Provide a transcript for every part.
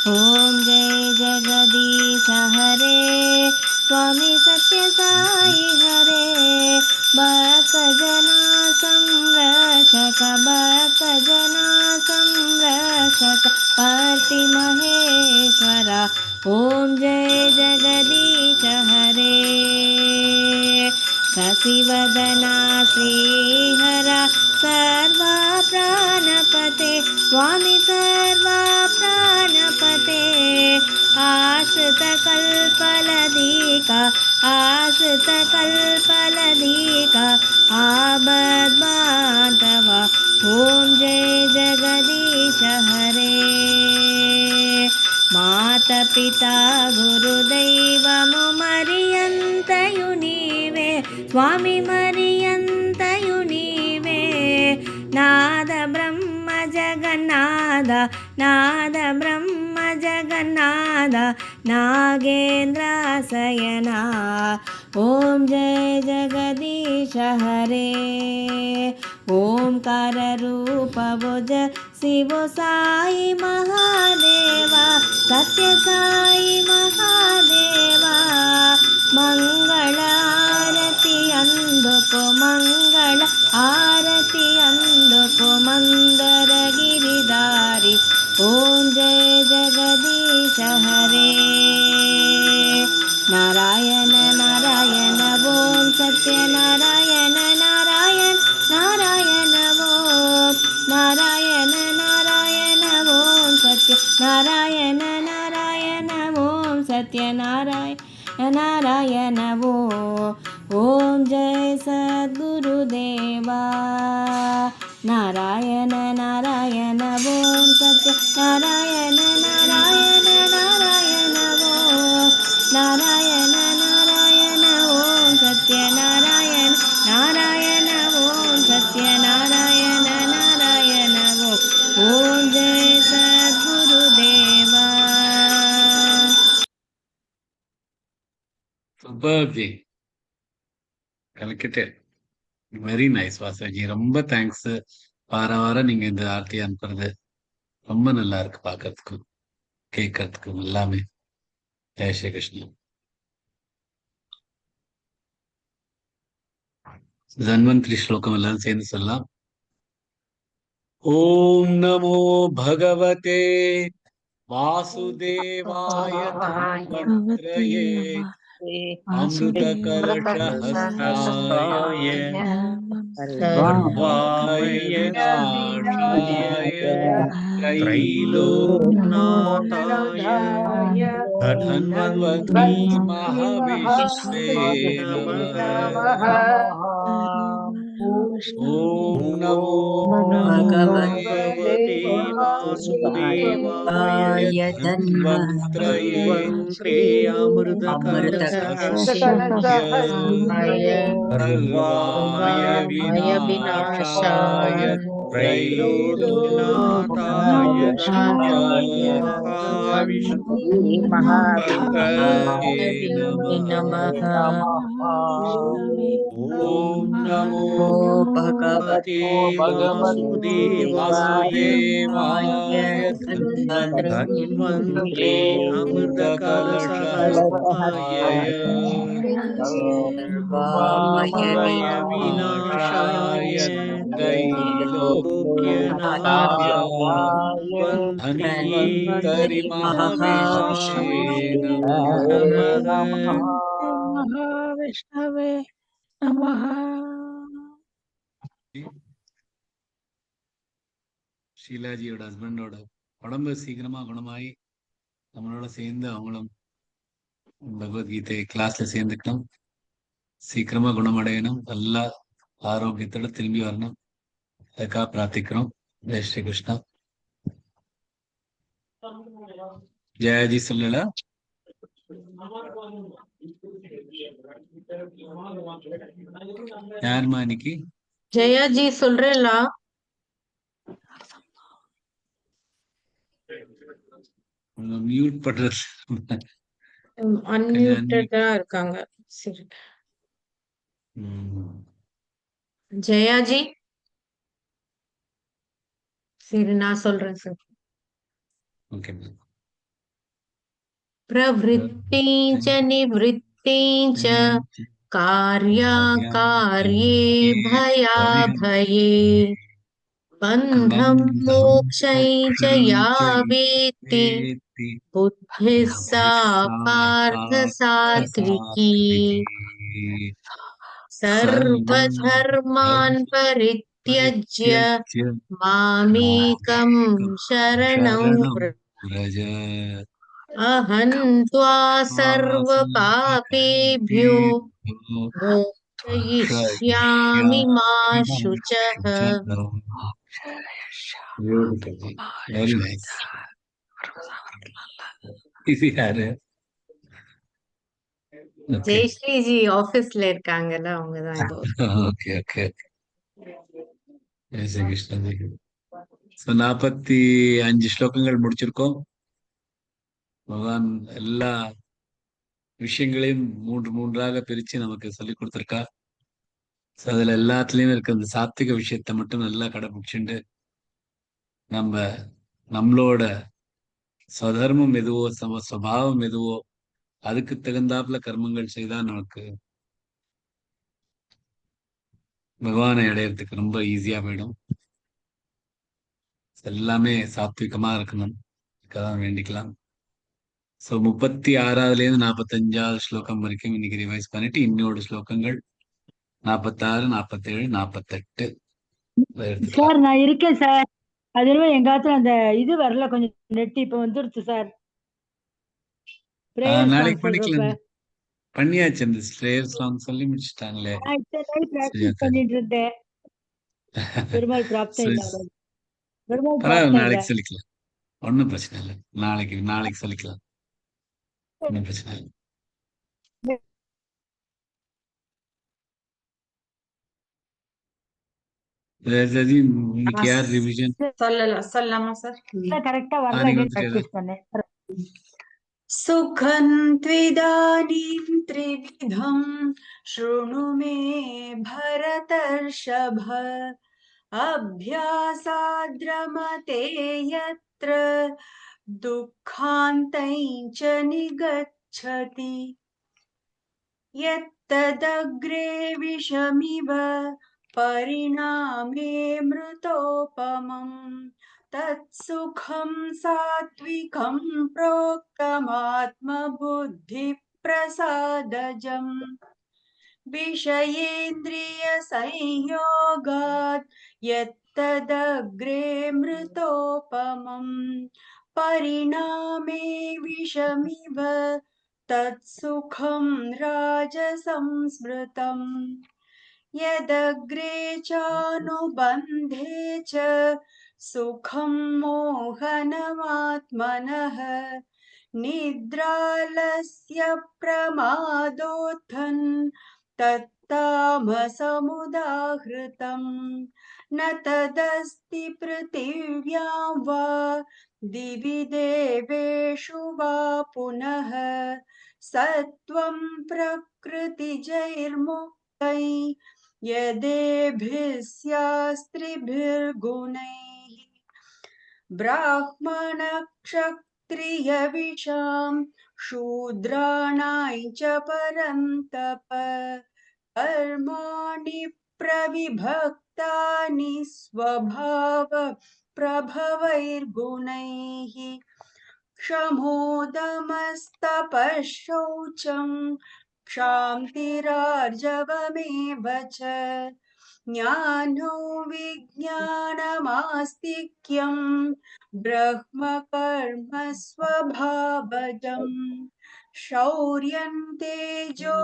ओम जय जगदीश हरे स्वामी सत्य साई हरे भक्त जना संरक्षक भक्त जना संरक्षक पार्ति महेश्वरा ओम जय जगदीश हरे शशिवदना श्रीहरा सर्वा प्राणपते स्वामी सर्वा प्राणपते आश्रित कल्पलदीका आश्रित कल्पलदीका आबद्बान्धवा ओम जय जगदीश हरे माता पिता गुरुदैवमु मरियन्तयु नीवे स्वामी मरियन्तयु नीवे नाद ब्रह्म जगन्नाथ नाद ब्रह्म जगन्नाथ नागेन्द्राशयना ओम जय जगदीश हरे ओंकार रूप भुज शिव साई महादेवा सत्य साई महादेवा मंगल आरती अंदुको मंगल आरती अंदुको मंदर गिरिधारी ओम जय जगदीश हरे नारायण नारायण ओम सत्य नारायण नारायण नारायण ओम नारायण नारायण ओम सत्य नारायण नारायण ओम सत्य नारायण नारायण ओम जय सद्गुरुदेवा नारायण नारायण ओम सत्य नारायण नारायण नारायण ओम नारायण नारायण ओम सत्य नारायण नारायण ओम सत्य नारायण नारायण ओम जय सद्गुरुदेवा சூப்பர் ஜி, கலக்கிட்டு. வெரி நைஸ் வாசகி, ரொம்ப தேங்க்ஸ். வாரம் நீங்க இந்த ஆர்த்தி அனுப்புறது ரொம்ப நல்லா இருக்கு பார்க்கறதுக்கும் கேட்கறதுக்கும் எல்லாமே. ஜெய் ஸ்ரீ கிருஷ்ணன். தன்வந்திரி ஸ்லோகம் எல்லாரும் சேர்ந்து சொல்லலாம். ஓம் நமோ பகவதே வாசுதேவாய தன்வந்திரயே அமிர்த கலசஹஸ்தாய சர்வாய விநாசாய த்ரைலோக்நாதாய தன்வந்தி மகாவிஷ்வே நமः. ஓம் நமோ பகவதே வாசுதேவாய தன்வந்த்ரயே அமிர்த கலசஹஸ்தாய சர்வாய விநாசாய த்ரைலோக்நாதாய மகாவிஷ்ணுவே நமः. ஓம் நமோ பகவதே வாசுதேவாய தன்வந்த்ரே அமிர்த கலசஹஸ்தாய சர்வாய விநாசாய த்ரைலோக்யநாதாய தன்வந்தரி மகாவிஷ்ணுவே நமः. மகாவிஷ்ணவே நமஹ. ஷீலாஜியோட ஹஸ்பண்டோட உடம்பு சீக்கிரமா குணமாயி நம்மளோட சேர்ந்து அவங்களும் பகவத்கீதை கிளாஸ்ல சேர்ந்துக்கணும், சீக்கிரமா குணமடையணும், நல்லா ஆரோக்கியத்தோட திரும்பி வரணும், அதுக்காக பிரார்த்திக்கிறோம். ஜெய் ஸ்ரீ கிருஷ்ணா. ஜெயஜி சொல்லல. யாருமா இன்னைக்கு? ஜெயாஜி சொல்றேன்லா. மியூட் பண்றது. அன்மியூட்டடா இருக்காங்க. சரி ஜெயாஜி, சரி நான் சொல்றேன் சார். ஓகே. प्रवृत्तिं च निवृत्तिं च कार्याकार्ये भयाभये बन्धं मोक्षं च या वेत्ति बुद्धिः सा पार्थ सात्विकी सर्वधर्मान् परित्यज्य मामेकं शरणं व्रज व्रज अहं त्वा सर्वपापेभ्यो मोक्षयिष्यामि मा शुचः। Beautiful. Very nice. இது யாரு? Okay. ஜெயஸ்ரீஜி ஆபீஸ்ல இருக்காங்கல்ல, அவங்கதான் இப்போ. Okay, okay. Jai Shri Krishnan ji. So, 45 ஸ்லோகங்கள் முடிச்சிருக்கோம். பகவான் எல்லா விஷயங்களையும் மூன்றாக பிரிச்சு நமக்கு சொல்லி கொடுத்திருக்கா. So, அதுல எல்லாத்துலயும் இருக்க அந்த சாத்விக விஷயத்தை மட்டும் நல்லா கடைபிடிச்சுண்டு நம்மளோட ஸ்வதர்மம் எதுவோ ஸ்வபாவம் எதுவோ அதுக்கு தகுந்தாப்புல கர்மங்கள் செய்தா நமக்கு பகவானை அடையறதுக்கு ரொம்ப ஈஸியா போயிடும். எல்லாமே சாத்விகமா இருக்கணும், அதுக்காக வேண்டிக்கலாம். ஸோ 36லேருந்து 45வது ஸ்லோகம் வரைக்கும் இன்னைக்கு ரிவைஸ் பண்ணிட்டு இன்னொரு ஸ்லோகங்கள் 46, 47, 48 எடுத்துக்கலாம். சார் நான் இருக்கேன் சார். அது என்னமோ எங்காச்சும் அந்த இது வரல, கொஞ்சம் நெட் இப்ப வந்துருச்சு சார். பிரேயர் நாளைக்கு சாங் சொல்றப்ப பண்ணிக்கலாம். பண்ணியாச்சு, அந்த ஸ்லேயர் சாங் சொல்லி முடிச்சுட்டாங்களே. நான் இத்தனை நாள் பிராக்டிஸ் பண்ணிட்டு இருந்தேன். பெருமாள் பிராப்தம் சரி, இல்லாத பெருமாள் பரவாயில்ல, பிராப்தம் இல்ல. நாளைக்கு சொல்லிக்கலாம். ஒன்றும் பிரச்சனை இல்லை. நாளைக்கு சொல்லிக்கலாம். ஒன்றும் பிரச்சனை இல்லை. ராஜாஜி, இன்னைக்கு யார் ரிவிஷன்? சொல்லலாமா சார்? கரெக்டா வரல, நீங்க பிராக்டிஸ் பண்ணேன். सुखं त्विदानीं त्रिविधं शृणु मे भरतर्षभ अभ्यासाद्रमते यत्र दुःखान्तैः च निगच्छति यत्तदग्रे विषमिव परिणामे मृतोपमम् तत्सुखं सात्विकं प्रोक्तमात्मबुद्धिप्रसादजम् विषयेन्द्रियसंयोगात् यत्तदग्रे मृतोपमम् परिणामे विषमिव तत्सुखं राजसंस्मृतम् यदग्रे चानुबन्धे च सुखं मोहनमात्मनः निद्रालस्य प्रमादोत्थन् तत्तामसमुदाहृतम् न तदस्ति पृथिव्यां वा दिवि देवेषु वा पुनः सत्वं प्रकृतिजैर्मुक्तैः यदेभिः स्यास्त्रिभिर्गुणैः ब्राह्मणक्षत्रियविषां शूद्राणां च परन्तप कर्माणि प्रविभक्तानि स्वभाव प्रभवैर्गुणैः क्षमोदमस्तपःशौचं क्षान्तिरार्जवमेव च ज्ञानो विज्ञानमास्तिक्यं ब्रह्मकर्म स्वभावजम् शौर्यं तेजो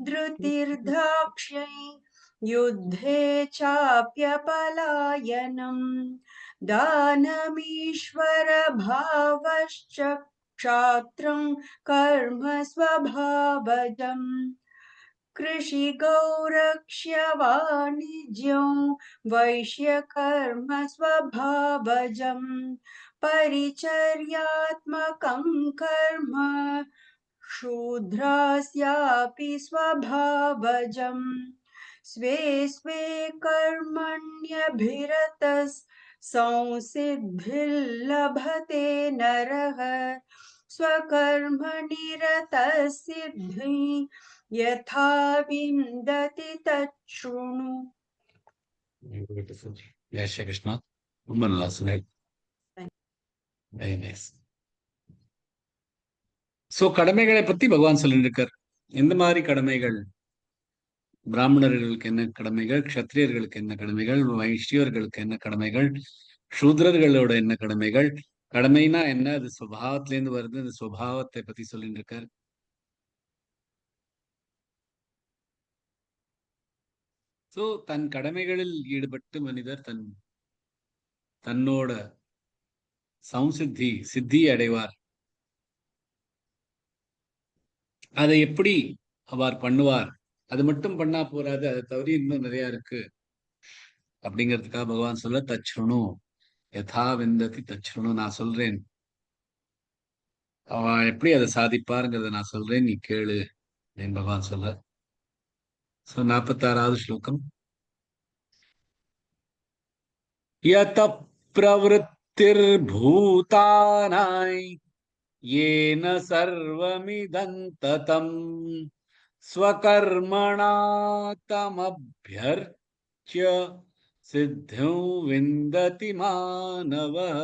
धृतिर्दाक्ष्यै युद्धे चाप्यपलायनम् दानमीश्वरभावश्च क्षात्रं कर्म स्वभावजम् कृषिगौरक्ष्यवाणिज्यं वैश्यकर्म स्वभावजम् परिचर्यात्मकं कर्म शूद्रास्यापि स्वभावजम् स्वे स्वे कर्मण्यभिरतः संसिद्धिर्लभते नरः स्वकर्मनिरतसिद्धिं यथा विन्दति तच्छृणु. Beautiful. Jai Shri Krishna. ரொம்ப நல்லா சொன்னீங்க. Very nice. சோ கடமைகளை பத்தி பகவான் சொல்லிட்டு இருக்கார். எந்த மாதிரி கடமைகள்? பிராமணர்களுக்கு என்ன கடமைகள், க்ஷத்திரியர்களுக்கு என்ன கடமைகள், வைஷ்யர்களுக்கு என்ன கடமைகள், சூத்ரர்களோட என்ன கடமைகள், கடமைனா என்ன, அது சுபாவத்திலேருந்து வருது, அந்த சுபாவத்தை பத்தி சொல்லிட்டு இருக்கார். சோ தன் கடமைகளில் ஈடுபட்டு மனிதர் தன்னோட சித்தி அடைவார். அதை எப்படி அவர் பண்ணுவார்? அது மட்டும் பண்ணா போறாது, அதை தவிர இன்னும் நிறைய இருக்கு அப்படிங்கிறதுக்காக பகவான் சொல்ல தச்சுணு யதா விந்ததி தச்சுணு, நான் சொல்றேன் அவன் எப்படி அதை சாதிப்பாருங்கிறத நான் சொல்றேன், நீ கேளு அப்படின்னு பகவான் சொல்ற. சோ 46வது ஸ்லோகம். யத பிரவருத்திர்பூதானாய் येन सर्वमिदं ततं स्वकर्मणा तमभ्यर्च्य सिद्धिं विन्दति मानवः.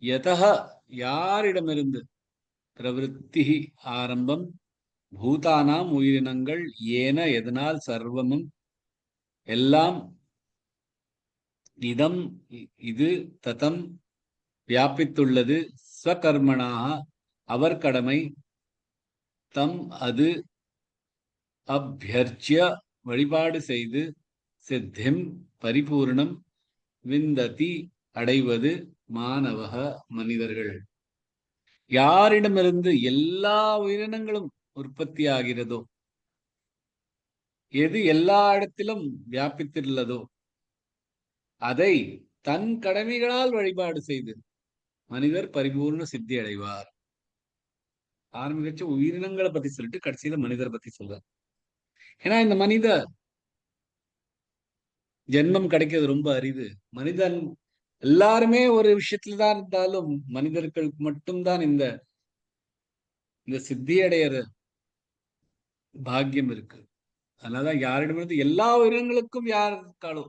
यतः யாரிடமிருந்து, பிரவருத்தி ஆரம்பம், பூதானாம் உயிரினங்கள், ஏன எதனால், சர்வமும் எல்லாம், இதம் இது, ததம் வியாபித்துள்ளது, ஸ்வகர்மனாக அவர் கடமை, தம் அது, அபியர்ச்சிய வழிபாடு செய்து, சித்திம் பரிபூர்ணம், விந்ததி அடைவது, மானவக மனிதர்கள். யாரிடமிருந்து எல்லா உயிரினங்களும் உற்பத்தி ஆகிறதோ, எது எல்லா இடத்திலும் வியாபித்துள்ளதோ அதை தன் கடமைகளால் வழிபாடு செய்து மனிதர் பரிபூர்ண சித்தி அடைவார். ஆரம்பிச்சு உயிரினங்களை பத்தி சொல்லிட்டு கடைசியில மனிதரை பத்தி சொல்றார். ஏன்னா இந்த மனித ஜென்மம் கிடைக்கிறது ரொம்ப அரிது. மனிதன் எல்லாருமே ஒரு விஷயத்துலதான் இருந்தாலும் மனிதர்களுக்கு மட்டும்தான் இந்த சித்தி அடையிற பாக்கியம் இருக்கு. அதனாலதான் யாரிடமிருந்து எல்லா உயிரினங்களுக்கும் யார் இருக்காளோ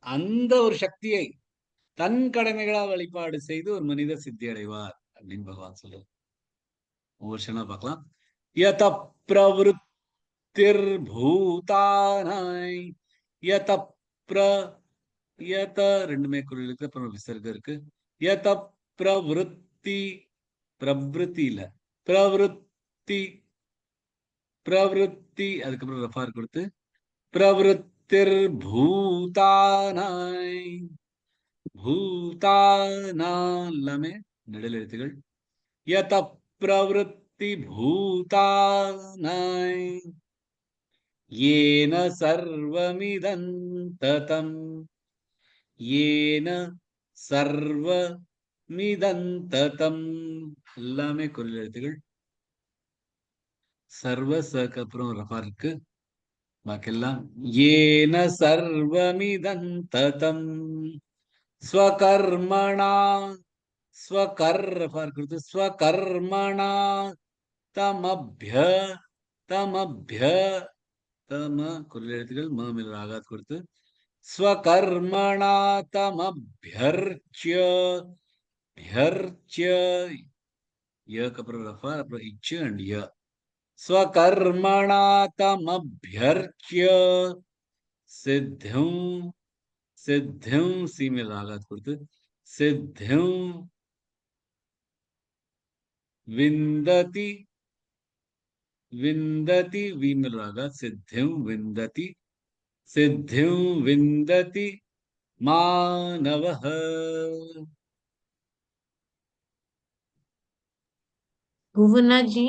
அந்த ஒரு சக்தியை தன் கடமைகளால் வழிபாடு செய்து ஒரு மனிதர் சித்தி அடைவார் அப்படின்னு பகவான் சொல்றார். ஒவ்வொரு விஷயமா பார்க்கலாம். யத பிரவருத்திர்பூதானாய், யத யத ரெண்டுமே குரல் இருக்கு, அப்புறம் விசர்க்கம் இருக்கு. யத பிரவருத்தி, பிரவருத்தி இல்ல, பிரவருத்தி அதுக்கப்புறம் ரஃபார் கொடுத்து பிரவருத்திர்பூதானாய், பூதானா எல்லாமே நெடில் எழுத்துகள். யத பிரவருத்தி பூதானாய் ஏன சர்வமிதம் ததம், ஏன சர்வமிதம் ததம் எல்லாமே குரல் எழுத்துகள். சர்வசக்கு அப்புறம் ரஃபா இருக்கு, பாக்கெல்லாம் ஏன சர்வமிதம் ததம் ஸ்வகர்மணா, ஸ்வகர்மணா தமப்ய, தம குரல் எழுத்துக்கள், மேல் ராகாத் கொடுத்து ஸ்வகர்மணா தமப்யர்ச்ய, யக்கு அப்புறம் ரஃபா, அப்புறம் இச்சு அண்ட் ய. ஸ்வகர்மணா தமப்யர்ச்ய சித்திம், சி மேல் ராகாத் கொடுத்து சித்திம் விந்ததி, வி மேல் ராகாத், சித்திம் விந்ததி மானவஹ. भुवना जी.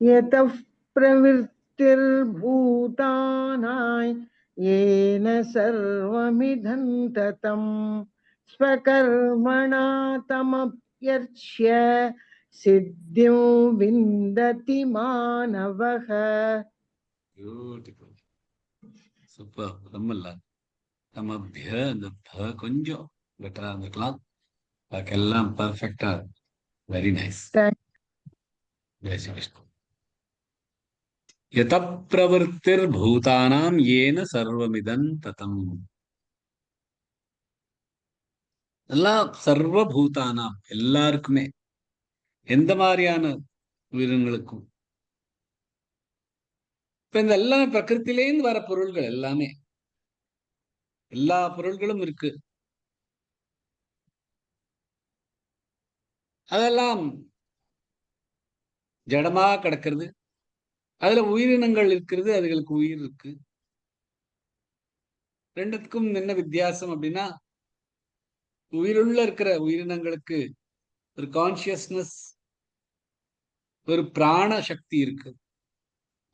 यतः प्रवृत्तिर्भूतानां येन सर्वमिदं ततं स्वकर्मणा तमप्यर्च्य सिद्धिं विन्दति मानवः. Beautiful, super. ரொம்ப நல்லா. நமபிய அந்த ப கொஞ்சம் பெட்டரா இருந்துக்கலாம், பாக்கெல்லாம் பர்ஃபெக்டா. Very nice. Thank Jai Shri Krishna. யத பிரவருத்திர் பூதானாம் ஏன சர்வமிதம் ததம். எல்லாம் சர்வபூதானாம், எல்லாருக்குமே, எந்த மாதிரியான உயிரினங்களுக்கும். இப்ப இந்த எல்லாமே பிரகிருத்திலேருந்து வர பொருள்கள் எல்லாமே, எல்லா பொருள்களும் இருக்கு. அதெல்லாம் ஜடமா கிடக்கிறது. அதுல உயிரினங்கள் இருக்கிறது, அதுகளுக்கு உயிர் இருக்கு. ரெண்டுத்துக்கும் என்ன வித்தியாசம் அப்படின்னா, உயிருள்ள இருக்கிற உயிரினங்களுக்கு ஒரு கான்சியஸ்னஸ், ஒரு பிராண சக்தி இருக்கு.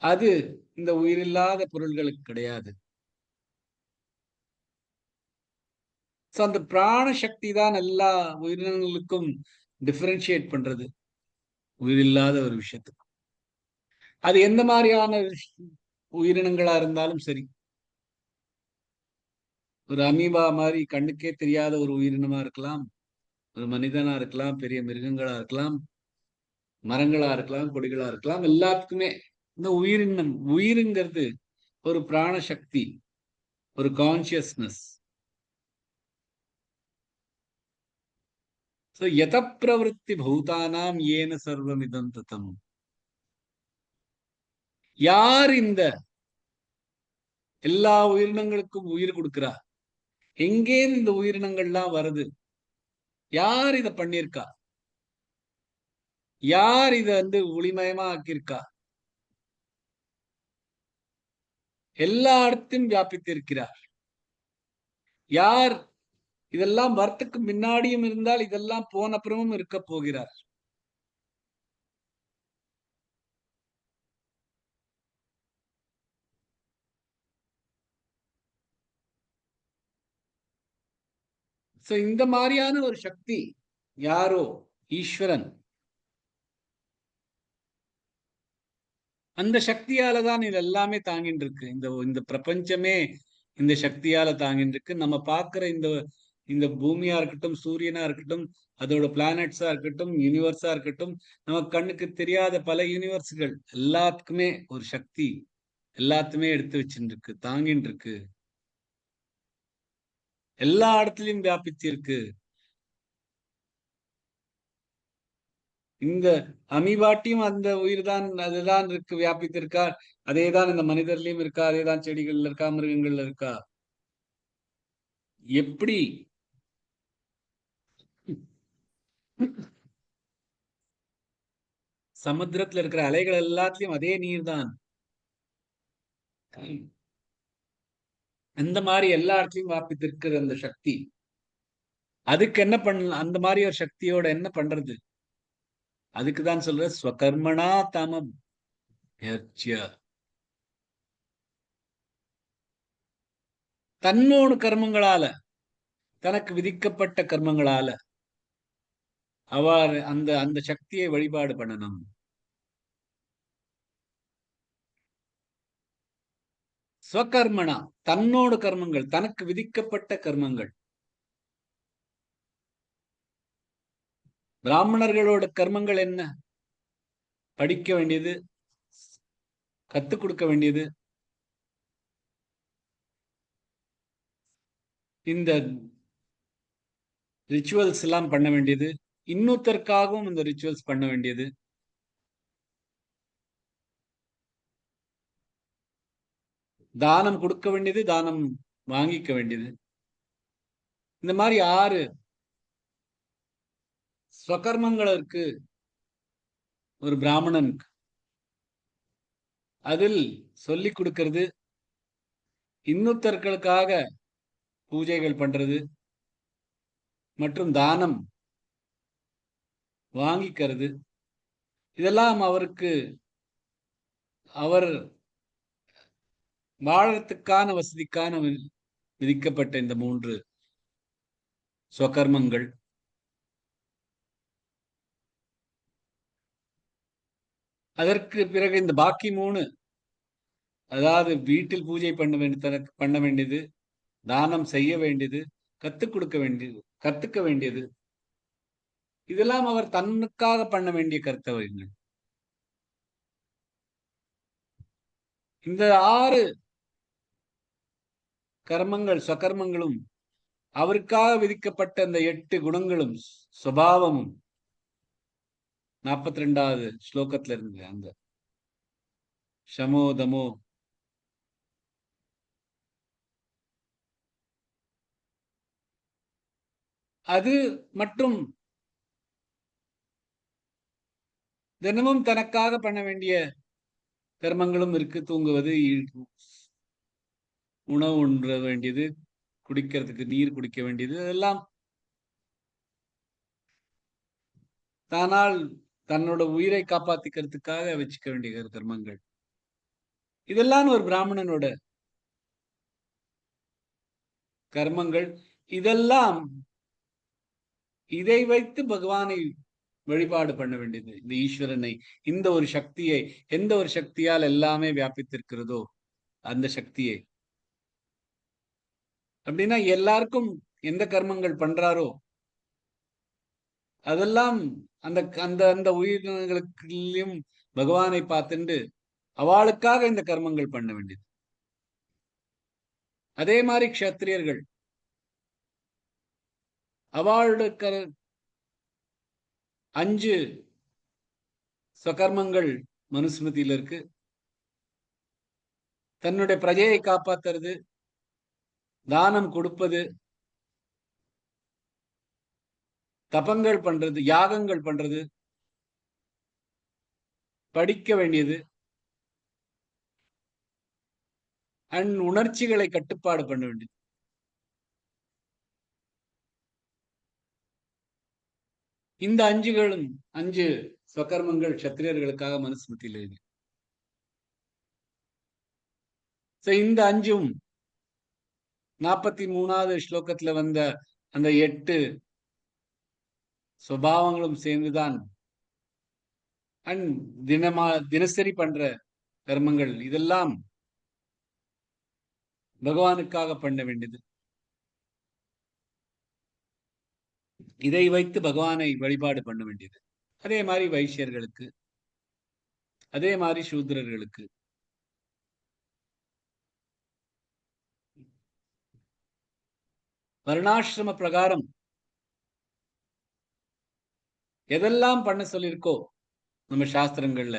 அது இந்த உயிரில்லாத பொருள்களுக்கு கிடையாது. சோ அந்த பிராண சக்தி தான் எல்லா உயிரினங்களுக்கும் டிஃபரன்ஷியேட் பண்றது, உயிரில்லாத ஒரு விஷயத்துக்கு. அது எந்த மாதிரியான உயிரினங்களா இருந்தாலும் சரி, ஒரு அமீபா மாதிரி கண்ணுக்கே தெரியாத ஒரு உயிரினமா இருக்கலாம், ஒரு மனிதனா இருக்கலாம், பெரிய மிருகங்களா இருக்கலாம், மரங்களா இருக்கலாம், கொடிகளா இருக்கலாம். எல்லாத்துக்குமே இந்த உயிரினம், உயிருங்கிறது ஒரு பிராண சக்தி, ஒரு கான்சியஸ்னஸ். சோ யத பிரவருத்தி பூதானாம் ஏன சர்வமிதம் ததம். யார் இந்த எல்லா உயிரினங்களுக்கும் உயிர் கொடுக்கிறா? எங்கே இந்த உயிரினங்கள்லாம் வருது? யார் இத பண்ணிருக்கா? யார் இத ஒளிமயமா ஆக்கியிருக்கா? எல்லா இடத்தையும் வியாபித்திருக்கிறார். யார் இதெல்லாம் வரத்துக்கு முன்னாடியும் இருந்தால், இதெல்லாம் போன அப்புறமும் இருக்க போகிறார். சோ இந்த மாதிரியான ஒரு சக்தி யாரோ, ஈஸ்வரன். அந்த சக்தியால தான் இது எல்லாமே தாங்கிட்டு இருக்கு. இந்த பிரபஞ்சமே இந்த சக்தியால தாங்கிட்டு இருக்கு. நம்ம பார்க்கிற இந்த இந்த பூமியா இருக்கட்டும், சூரியனா இருக்கட்டும், அதோட பிளானட்ஸா இருக்கட்டும், யூனிவர்ஸா இருக்கட்டும், நம்ம கண்ணுக்கு தெரியாத பல யூனிவர்ஸ்கள் எல்லாத்துக்குமே ஒரு சக்தி, எல்லாத்துமே எடுத்து வச்சுட்டு இருக்கு, தாங்கிட்டு இருக்கு, எல்லா இடத்துலயும் வியாபிச்சு இருக்கு. இந்த அமீபாட்டியும் அந்த உயிர் தான், அதுதான் இருக்கு, வியாபித்திருக்கா. அதேதான் இந்த மனிதர்லயும் இருக்கா, அதேதான் செடிகள்ல இருக்கா, மிருகங்கள்ல இருக்கா. எப்படி சமுத்திரத்துல இருக்கிற அலைகள் எல்லாத்துலயும் அதே நீர் தான். அந்த மாதிரி எல்லா இடத்துலயும் வியாபித்திருக்கிற அந்த சக்தி, அதுக்கு என்ன பண்ண, அந்த மாதிரி ஒரு சக்தியோட என்ன பண்றது? அதுக்குதான் சொல்ற ஸ்வகர்மணா தம தன்னோடு கர்மங்களால, தனக்கு விதிக்கப்பட்ட கர்மங்களால அவர் அந்த அந்த சக்தியை வழிபாடு பண்ணணும். ஸ்வகர்மனா, தன்னோடு கர்மங்கள், தனக்கு விதிக்கப்பட்ட கர்மங்கள். பிராமணர்களோட கர்மங்கள் என்ன? படிக்க வேண்டியது, கத்துக் கொடுக்க வேண்டியது, இந்த ரிச்சுவல்ஸ் எல்லாம் பண்ண வேண்டியது, இன்னொருத்தருக்காகவும் இந்த ரிச்சுவல்ஸ் பண்ண வேண்டியது, தானம் கொடுக்க வேண்டியது, தானம் வாங்கிக்க வேண்டியது. இந்த மாதிரி 6 ஸ்வகர்மங்கள் இருக்கு ஒரு பிராமணனுக்கு. அதில் சொல்லிக் கொடுக்கிறது, இன்னொருத்தர்களுக்காக பூஜைகள் பண்றது மற்றும் தானம் வாங்கிக்கிறது. இதெல்லாம் அவருக்கு அவர் வாழறதுக்கான வசதிக்கான விதிக்கப்பட்ட இந்த 3 ஸ்வகர்மங்கள். அதற்கு பிறகு இந்த பாக்கி 3, அதாவது வீட்டில் பூஜை பண்ண வேண்டியது, தானம் செய்ய வேண்டியது, கத்துக்க வேண்டியது, இதெல்லாம் அவர் தன்னுக்காக பண்ண வேண்டிய கர்த்தவியங்கள். இந்த 6 கர்மங்கள், சகர்மங்களும் அவருக்காக விதிக்கப்பட்ட அந்த 8 குணங்களும் சுபாவமும் 42வது ஸ்லோகத்துல இருந்து அந்த சமோதமோ அது மற்றும் தினமும் தனக்காக பண்ண வேண்டிய கர்மங்களும் இருக்கு. தூங்குவது, உணவு உண்ண வேண்டியது, குடிக்கிறதுக்கு நீர் குடிக்க வேண்டியது, அதெல்லாம் தானால் தன்னோட உயிரை காப்பாத்திக்கிறதுக்காக வச்சுக்க வேண்டிய கர்மங்கள். இதெல்லாம் ஒரு பிராமணனோட கர்மங்கள். இதெல்லாம் இதை வைத்து பகவானை வழிபாடு பண்ண வேண்டியது. இந்த ஈஸ்வரனை, இந்த ஒரு சக்தியை, எந்த ஒரு சக்தியால் எல்லாமே வியாபித்திருக்கிறதோ அந்த சக்தியை. அப்படின்னா எல்லாருக்கும் எந்த கர்மங்கள் பண்றாரோ அதெல்லாம் அந்த அந்த அந்த உயிரினங்களுக்கும் பகவானை பார்த்துண்டு அவளுக்காக இந்த கர்மங்கள் பண்ண வேண்டியது. அதே மாதிரி க்ஷத்திரியர்கள் அவளுக்கு 5 ஸ்வகர்மங்கள் மனுஸ்மிருதியில இருக்கு. தன்னுடைய பிரஜையை காப்பாத்துறது, தானம் கொடுப்பது, தபங்கள் பண்றது, யாகங்கள் பண்றது, படிக்க வேண்டியது, அண்ட் உணர்ச்சிகளை கட்டுப்பாடு பண்ண வேண்டியது. இந்த 5 ஸ்வகர்மங்கள் சத்திரியர்களுக்காக மனுஸ்மிருதியில் எழுதி. இந்த 5ம் 43வது ஸ்லோகத்துல வந்த அந்த 8 சுபாவங்களும் சேர்ந்துதான் அண்ட் தினசரி பண்ற கர்மங்கள். இதெல்லாம் பகவானுக்காக பண்ண வேண்டியது. இதை வைத்து பகவானை வழிபாடு பண்ண வேண்டியது. அதே மாதிரி வைசியர்களுக்கு, அதே மாதிரி சூத்திரர்களுக்கு. வர்ணாசிரம பிரகாரம் எதெல்லாம் பண்ண சொல்லியிருக்கோ நம்ம சாஸ்திரங்கள்ல,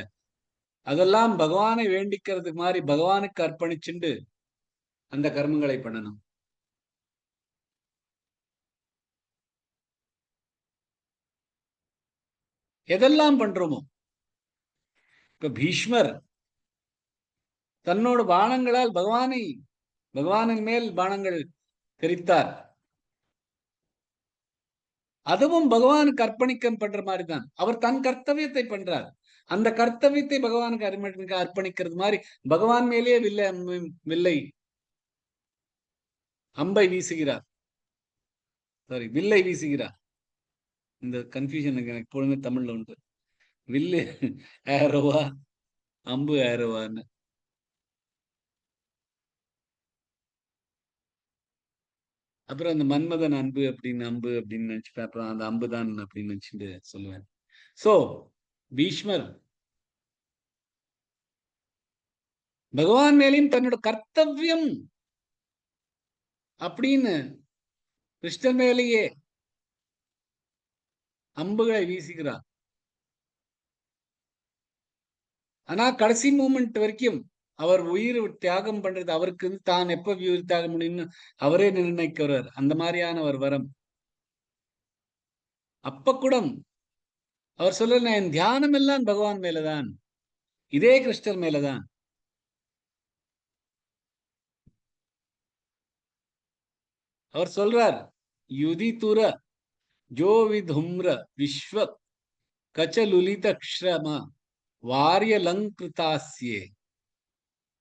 அதெல்லாம் பகவானை வேண்டிக்கிறதுக்கு மாதிரி பகவானுக்கு அர்ப்பணிச்சுண்டு அந்த கர்மங்களை பண்ணணும். எதெல்லாம் பண்றோமோ, இப்ப பீஷ்மர் தன்னோட பானங்களால் பகவானின் மேல் பானங்கள் தெரித்தார். அதுவும் பகவானுக்கு அர்ப்பணிக்கப்படுற மாதிரி தான். அவர் தன் கர்த்தவியத்தை பண்றார். அந்த கர்த்தவியத்தை பகவானுக்கு அர்ப்பணிக்கிறது மாதிரி பகவான் மேலே வில்லை அம்பை வீசுகிறார். சாரி, வில்லை வீசுகிறார். இந்த கன்ஃபியூஷன் எனக்கு எப்பொழுதுமே தமிழ்ல உண்டு. வில்லு ஏரோவா, அம்பு ஏரோவான்னு. அப்புறம் அந்த மன்மதன் அம்பு அப்படின்னு நினைச்சுப்பேன். அப்புறம் அந்த அம்புதான் அப்படின்னு நினைச்சுட்டு சொல்லுவேன். சோ பீஷ்மர் பகவான் மேலேயும் தன்னோட கர்த்தவியம் அப்படின்னு கிருஷ்ணன் மேலேயே அம்புகளை வீசுகிறார். ஆனா கடைசி மூமெண்ட் வரைக்கும் அவர் உயிர் தியாகம் பண்றது அவருக்கு தான் எப்ப உயிர் தியாகம் முடியும்னு அவரே நிர்ணயிக்கிறார். அந்த மாதிரியான ஒரு வரம். அப்ப கூட அவர் சொல்ற, என் தியானம் எல்லாம் பகவான் மேலதான், இதே கிருஷ்ணர் மேலதான். அவர் சொல்றார், யுதிதுர ஜோ விதும்ர விஸ்வ கச்சலுலித க்ஷ்ரம வாரியலங்கிருதாஸ்யே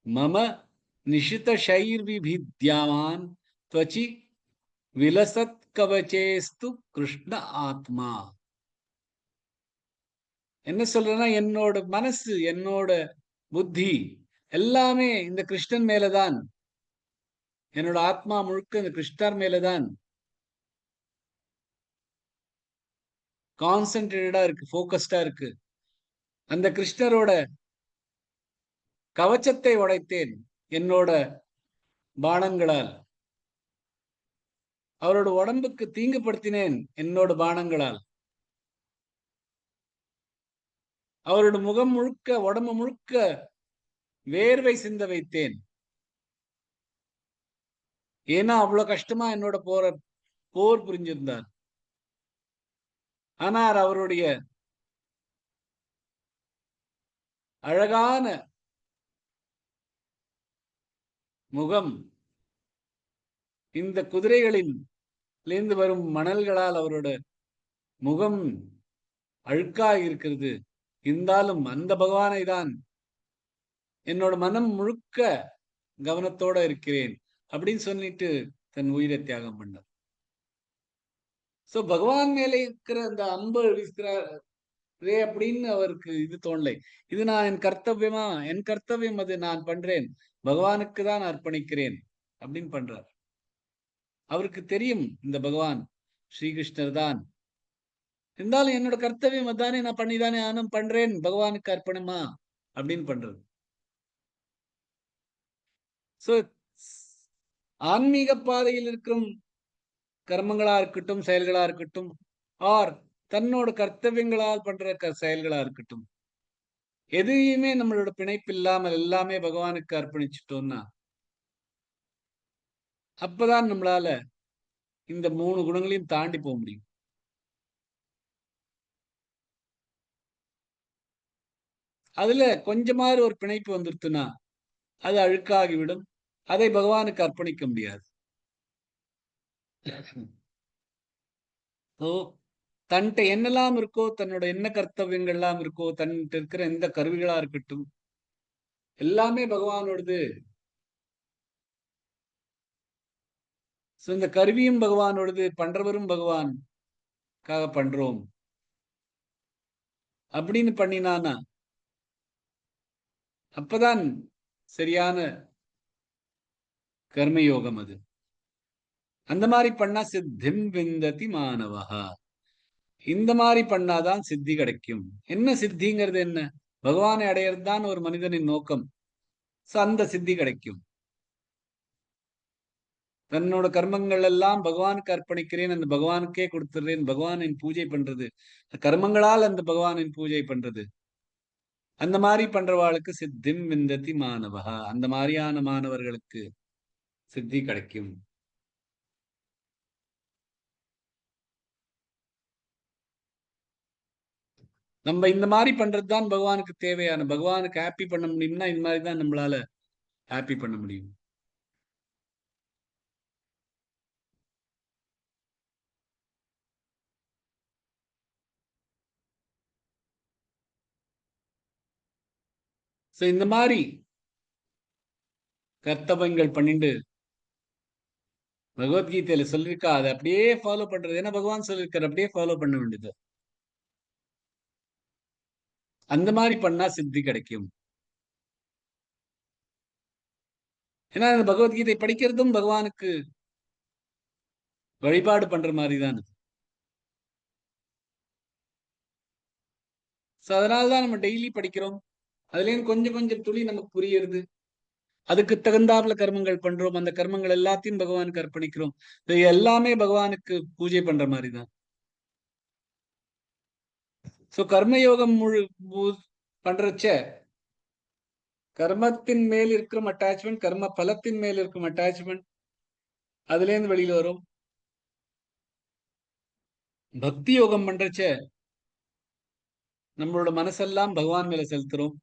மம நிஷிதஷைர்விபித்யாமான் த்வச்சி விலசத் கவச்சேஸ்து கிருஷ்ண ஆத்மா. என்ன சொல்றேன்னா, என்னோட மனசு, என்னோட புத்தி எல்லாமே இந்த கிருஷ்ணன் மேலதான். என்னோட ஆத்மா முழுக்க இந்த கிருஷ்ணர் மேலதான் கான்சென்ட்ரேட்டடா இருக்கு, போக்கஸ்டா இருக்கு. அந்த கிருஷ்ணரோட கவச்சத்தை உடைத்தேன் என்னோட பானங்களால். அவரோட உடம்புக்கு தீங்குபடுத்தினேன் என்னோட பானங்களால். அவரோட முகம் முழுக்க, உடம்பு முழுக்க வேர்வை சிந்த வைத்தேன். ஏன்னா அவ்வளவு கஷ்டமா என்னோட போர் புரிஞ்சிருந்தார். ஆனால் அவருடைய அழகான முகம் இந்த குதிரைகளின் இருந்து வரும் மணல்களால் அவரோட முகம் அழுக்காக இருக்கிறது. இருந்தாலும் அந்த பகவானை தான் என்னோட மனம் முழுக்க கவனத்தோட இருக்கிறேன் அப்படின்னு சொல்லிட்டு தன் உயிரை தியாகம் பண்ணார். சோ பகவான் மேல இருக்கிற அந்த அம்பு வீசுகிறாரே அப்படின்னு அவருக்கு இது தோணலை. இது நான் என் கர்த்தவியம், அது நான் பண்றேன், பகவானுக்கு தான் அர்ப்பணிக்கிறேன் அப்படின்னு பண்றார். அவருக்கு தெரியும் இந்த பகவான் ஸ்ரீகிருஷ்ணர் தான். இருந்தாலும் என்னோட கர்த்தவியம் அதானே, நான் பண்ணிதானே ஆனும் பண்றேன், பகவானுக்கு அர்ப்பணமா அப்படின்னு பண்றது. சோ ஆன்மீக பாதையில் இருக்கும் கர்மங்களா இருக்கட்டும், செயல்களா இருக்கட்டும், ஆர் தன்னோட கர்த்தவியங்களால் பண்ற செயல்களா இருக்கட்டும், எதையுமே நம்மளோட பிணைப்பு இல்லாமல் எல்லாமே பகவானுக்கு அர்ப்பணிச்சிட்டோம்னா அப்பதான் நம்மளால இந்த 3 குணங்களையும் தாண்டி போக முடியும். அதுல கொஞ்சமாவது ஒரு பிணைப்பு வந்துருச்சுன்னா அது அழுக்காகிவிடும். அதை பகவானுக்கு அர்ப்பணிக்க முடியாது. தன்கிட்ட என்னெல்லாம் இருக்கோ, தன்னோட என்ன கர்த்தவியங்கள் எல்லாம் இருக்கோ, தன்கிட்ட இருக்கிற எந்த கருவிகளா இருக்கட்டும், எல்லாமே பகவானோடது. இந்த கருவியும் பகவானோடது, பண்றவரும் பகவானுக்காக பண்றோம் அப்படின்னு பண்ணினானா அப்பதான் சரியான கர்மயோகம். அது அந்த மாதிரி பண்ணா சித்திம் விந்ததி மாணவஹா. இந்த மாதிரி பண்ணாதான் சித்தி கிடைக்கும். என்ன சித்திங்கிறது? என்ன? பகவானை அடையிறது தான் ஒரு மனிதனின் நோக்கம். அந்த சித்தி கிடைக்கும். தன்னோட கர்மங்கள் எல்லாம் பகவானுக்கு அர்ப்பணிக்கிறேன், அந்த பகவானுக்கே கொடுத்துடுறேன், பகவானின் பூஜை பண்றது, கர்மங்களால் அந்த பகவானின் பூஜை பண்றது, அந்த மாதிரி பண்றவாளுக்கு சித்திம் விந்ததி மாணவஹா. அந்த மாதிரியான மாணவர்களுக்கு சித்தி கிடைக்கும். நம்ம இந்த மாதிரி பண்றதுதான் பகவானுக்கு தேவையான. பகவானுக்கு ஹாப்பி பண்ண முடியும்னா இந்த மாதிரி தான் நம்மளால ஹாப்பி பண்ண முடியும். இந்த மாதிரி கர்த்தவங்கள் பண்ணிட்டு பகவத்கீதையில சொல்லியிருக்கா, அதை அப்படியே ஃபாலோ பண்றது. ஏன்னா பகவான் சொல்லியிருக்காரு, அப்படியே ஃபாலோ பண்ண வேண்டியது. அந்த மாதிரி பண்ணா சித்தி கிடைக்கும். ஏன்னா இந்த பகவத்கீதை படிக்கிறதும் பகவானுக்கு வழிபாடு பண்ற மாதிரி தான். அதனாலதான் நம்ம டெய்லி படிக்கிறோம். அதுலேயும் கொஞ்சம் கொஞ்சம் துளி நமக்கு புரியுறது. அதுக்கு தகுந்தாப்புல கர்மங்கள் பண்றோம். அந்த கர்மங்கள் எல்லாத்தையும் பகவானுக்கு அர்ப்பணிக்கிறோம். இது எல்லாமே பகவானுக்கு பூஜை பண்ற மாதிரி தான். கர்மயோகம் பண்றச்ச கர்மத்தின் மேல் இருக்கிற அட்டாச்மெண்ட், கர்ம பலத்தின் மேல் இருக்கும் அட்டாச்மெண்ட் அதுல இருந்து வெளியில வரும். பக்தி யோகம் பண்றச்ச நம்மளோட மனசெல்லாம் பகவான் மேல செலுத்துறோம்.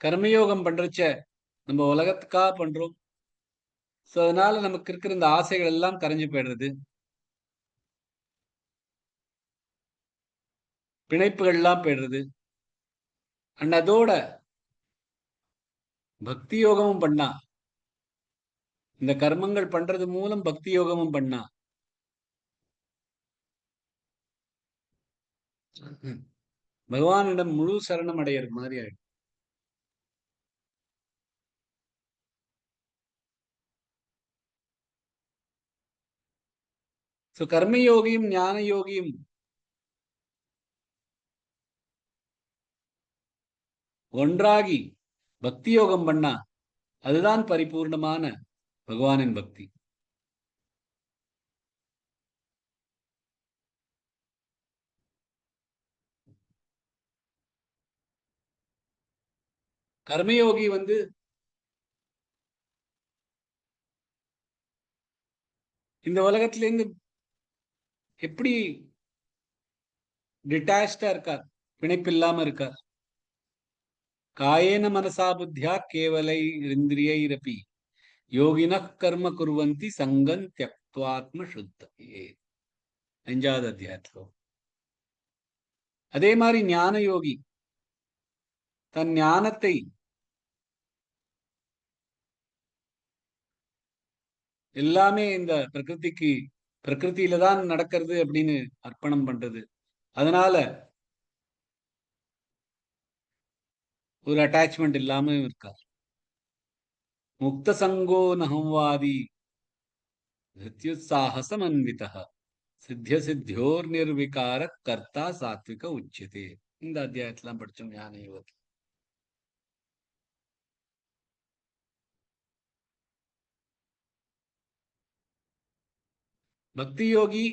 கர்மயோகம் பண்றச்ச நம்ம உலகத்துக்காக பண்றோம். அதனால நமக்கு இருக்கிற இந்த ஆசைகள் எல்லாம் கரைஞ்சு போயிடுறது, பிணைப்புகள் எல்லாம் போயிடுறது. அண்ட் அதோட பக்தி யோகமும் பண்ணா இந்த கர்மங்கள் பண்றது மூலம் பக்தி யோகமும் பண்ணா பகவானிடம் முழு சரணம் அடையிற மாதிரி ஆயிடும். சோ கர்மயோகியும் ஞான யோகியும் ஒன்றாகி பக்தி யோகம் பண்ணா அதுதான் பரிபூர்ணமான பகவானின் பக்தி. கர்மயோகி இந்த உலகத்திலிருந்து எப்படி டிட்டாச்சா இருக்கார், பிணைப்பில்லாம இருக்கார். காயேன மனசா புத்தியா கேவலை இந்திரியைரபி யோகின கர்ம குர்வந்தி சங்கம் தியக்த்வாத்ம சுத்தயே. 5வது அத்தியாயத்துல அதே மாதிரி ஞான யோகி தன் ஞானத்தை எல்லாமே இந்த பிரகிருதியில தான் நடக்கிறது அப்படின்னு அர்ப்பணம் பண்றது. அதனால ஒரு அட்டாச்மெண்ட் இல்லாம இருக்கார். முக்த சங்கோ நகம்வாதி சாகசமன்வித சித்திய சித்தியோர் நிர்விகார கர்த்தா சாத்விக உச்சியதே. இந்த அத்தியாயத்தெல்லாம் படிச்சோம் ஞான யோகி. பக்தி யோகி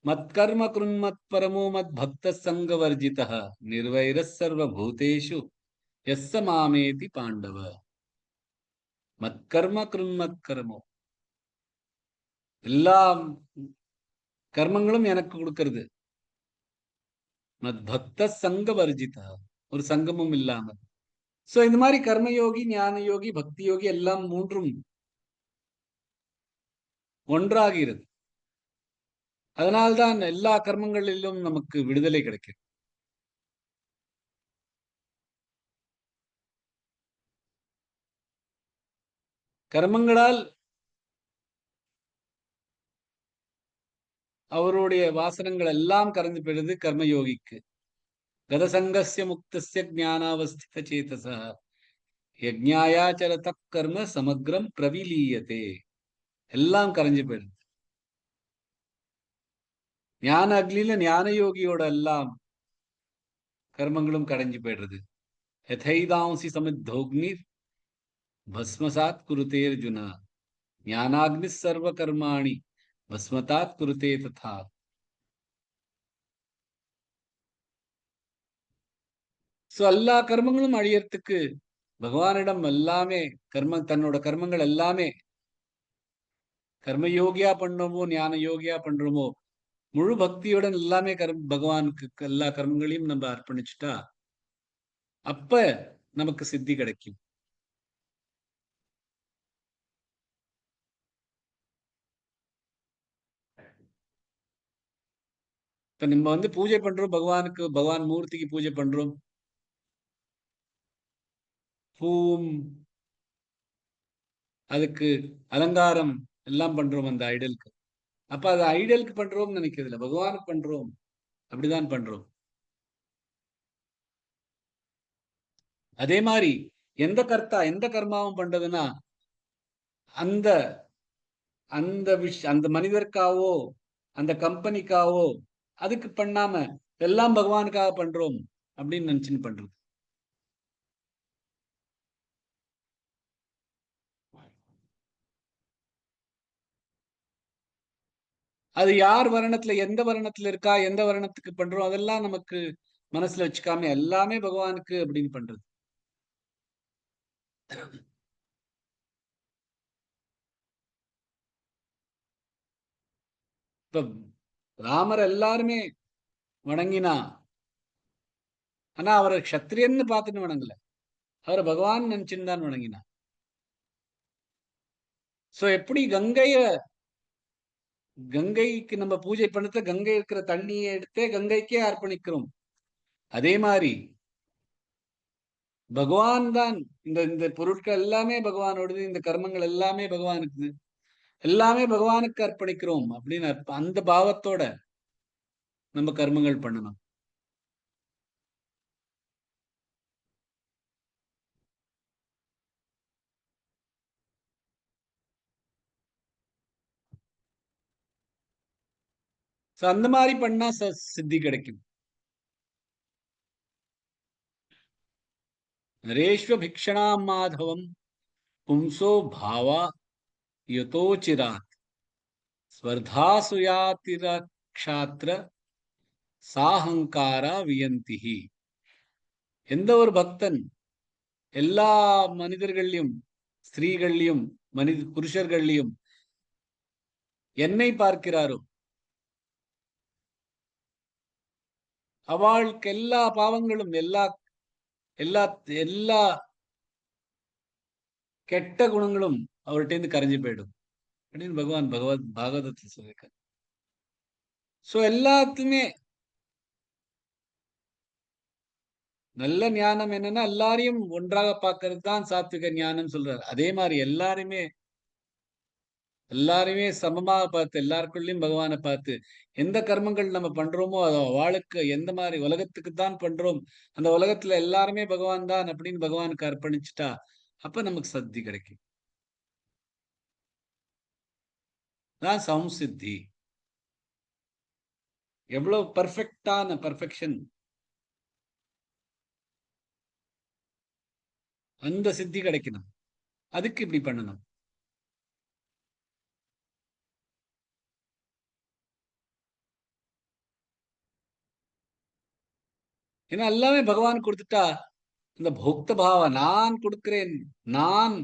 மத்கர்ம கிருன்மத் பரமோ மத் பக்த சங்க வர்ஜித நிர்வைர சர்வ பூதேஷு எஸ்ஸ மாமேதி பாண்டவ. மத்கர்ம கிருன்மத் கர்மோ, எல்லா கர்மங்களும் எனக்கு கொடுக்கிறது. மத் பக்த சங்க வர்ஜித, ஒரு சங்கமும் இல்லாம. சோ இந்த மாதிரி கர்மயோகி ஞான யோகி பக்தி யோகி எல்லாம் மூன்றும் ஒன்றாகிறது. அதனால்தான் எல்லா கர்மங்களிலும் நமக்கு விடுதலை கிடைக்கும். கர்மங்களால் அவருடைய வாசனங்கள் எல்லாம் கரைந்து போயிடுது. கர்மயோகிக்கு கதசங்கஸ்ய முக்தஸ்ய ஞானாவஸ்தித சேதச யஜ்ஞாயாச்சரத கர்ம சமக்ரம் பிரவிலீயதே. எல்லாம் கரைஞ்சு போயிடுது. ஞான அக்னியில ஞான யோகியோட எல்லாம் கர்மங்களும் கடைஞ்சு போயிடுறது. யதைதாம்சி சமித்தோக்னிர் பஸ்மசாத் குருதே அர்ஜுனா ஞானாக்னி சர்வ கர்மாணி பஸ்மதாத் குருதே ததா. சோ எல்லா கர்மங்களும் அழியறதுக்கு பகவானிடம் எல்லாமே தன்னோட கர்மங்கள் எல்லாமே கர்மயோகியா பண்றோமோ ஞான யோகியா பண்றோமோ முழு பக்தியுடன் எல்லாமே பகவானுக்கு எல்லா கர்மங்களையும் நம்ம அர்ப்பணிச்சுட்டா அப்ப நமக்கு சித்தி கிடைக்கும். இப்ப நம்ம பூஜை பண்றோம் பகவானுக்கு, பகவான் மூர்த்திக்கு பூஜை பண்றோம், பூவும் அதுக்கு அலங்காரம் எல்லாம் பண்றோம் அந்த ஐடலுக்கு. அப்ப அது ஐடலுக்கு பண்றோம் நினைக்கிறது இல்ல, பகவானுக்கு பண்றோம். அப்படிதான் பண்றோம். அதே மாதிரி எந்த எந்த கர்மாவும் பண்றதுன்னா அந்த அந்த மனிதருக்காவோ அந்த கம்பெனிக்காவோ அதுக்கு பண்ணாம எல்லாம் பகவானுக்காக பண்றோம் அப்படின்னு நினைச்சுன்னு பண்றது. அது யார் வர்ணத்துல எந்த வர்ணத்துல இருக்கா, எந்த வர்ணத்துக்கு பண்றோம் அதெல்லாம் நமக்கு மனசுல வச்சுக்காம எல்லாமே பகவானுக்கு அப்படின்னு பண்றது. இப்ப ராமர் எல்லாருமே வணங்கினா, ஆனா அவரை க்ஷத்ரியன்னு பார்த்துட்டு வணங்கல, அவரை பகவான் நினைச்சுன்னு தான் வணங்கினா. சோ எப்படி கங்கைக்கு நம்ம பூஜை பண்ணத கங்கை இருக்கிற தண்ணியை எடுத்தே கங்கைக்கே அர்ப்பணிக்கிறோம். அதே மாதிரி பகவான் தான். இந்த இந்த பொருட்கள் எல்லாமே பகவானோடது, இந்த கர்மங்கள் எல்லாமே பகவானுக்கு, எல்லாமே பகவானுக்கு அர்ப்பணிக்கிறோம் அப்படின்னு அந்த பாவத்தோட நம்ம கர்மங்கள் பண்ணணும். அந்த மாதிரி பண்ணா சித்தி கிடைக்கும். நரேஷ்வ பிக்ஷணாம் மாதவம் பும்சோ பாவா யதோச்சிராத் ஸ்வர்தாசுயாதிரக்ஷாத்ர சாஹங்காரா வியந்திஹி. எந்த ஒரு பக்தன் எல்லா மனிதர்களையும், ஸ்திரீகள்லையும், புருஷர்களையும் என்னை பார்க்கிறாரோ அவளுக்கு எல்லா பாவங்களும், எல்லா எல்லா எல்லா கெட்ட குணங்களும் அவர்கிட்ட இருந்து கரைஞ்சு போயிடும் அப்படின்னு பகவான் பாகவதத்தில் சொல்லியிருக்காரு. சோ எல்லாத்துமே நல்ல ஞானம் என்னன்னா எல்லாரையும் ஒன்றாக பார்க்கறது தான் சாத்விக ஞானம் சொல்றாரு. அதே மாதிரி எல்லாருமே சமமாக பார்த்து, எல்லாருக்குள்ளயும் பகவானை பார்த்து, எந்த கர்மங்கள் நம்ம பண்றோமோ அது அவளுக்கு எந்த மாதிரி உலகத்துக்கு தான் பண்றோம், அந்த உலகத்துல எல்லாருமே பகவான் தான் அப்படின்னு பகவானுக்கு அர்ப்பணிச்சுட்டா அப்ப நமக்கு சத்தி கிடைக்கும். தான் சம்சித்தி. எவ்வளவு பர்ஃபெக்டான பர்ஃபெக்ஷன், அந்த சித்தி கிடைக்கணும். அதுக்கு இப்படி பண்ணணும். ஏன்னா எல்லாமே பகவான் கொடுத்துட்டா இந்த போக்த பாவம், நான் கொடுக்கிறேன், நான்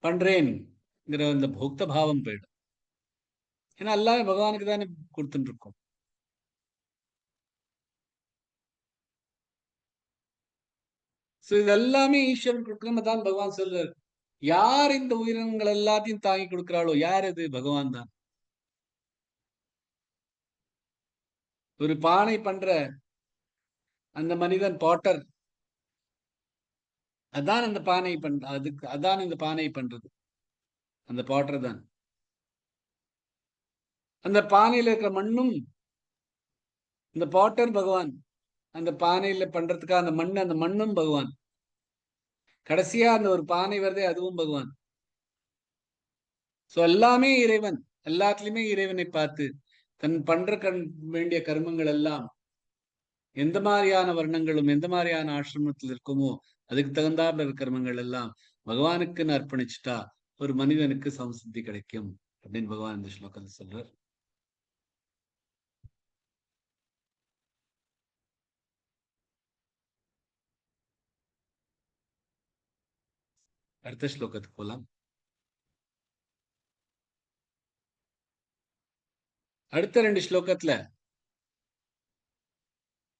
பண்றேன்ங்கிற இந்த போக்த பாவம் போயிடும். ஏன்னா எல்லாமே பகவானுக்கு தானே கொடுத்துட்டு இருக்கோம். இது எல்லாமே ஈஸ்வரன் கொடுக்கணும் தான் பகவான் சொல்றாரு. யார் இந்த உயிரினங்கள் எல்லாத்தையும் தாங்கி கொடுக்கிறாளோ யார் அது? பகவான் தான். ஒரு பானை பண்ற அந்த மனிதன் பாட்டர், அதான் அந்த பானை அதான் இந்த பானை பண்றது அந்த பாட்டர் தான். அந்த பானையில இருக்கிற மண்ணும் இந்த பாட்டர் பகவான். அந்த பானையில பண்றதுக்காக அந்த மண்ணும் பகவான். கடைசியா அந்த ஒரு பானை வருதே அதுவும் பகவான். சோ எல்லாமே இறைவன். எல்லாத்துலயுமே இறைவனை பார்த்து தன் பண்ற வேண்டிய கர்மங்கள் எல்லாம் எந்த மாதிரியான வர்ணங்களும் எந்த மாதிரியான ஆசிரமத்தில் இருக்குமோ அதுக்கு தகுந்தாப்புல கர்மங்கள் எல்லாம் பகவானுக்குன்னு அர்ப்பணிச்சுட்டா ஒரு மனிதனுக்கு சம்சித்தி கிடைக்கும் அப்படின்னு பகவான் இந்த ஸ்லோகத்தில் சொல்றார். அடுத்த ஸ்லோகத்துக்கு போலாம். அடுத்த 2 ஸ்லோகத்துல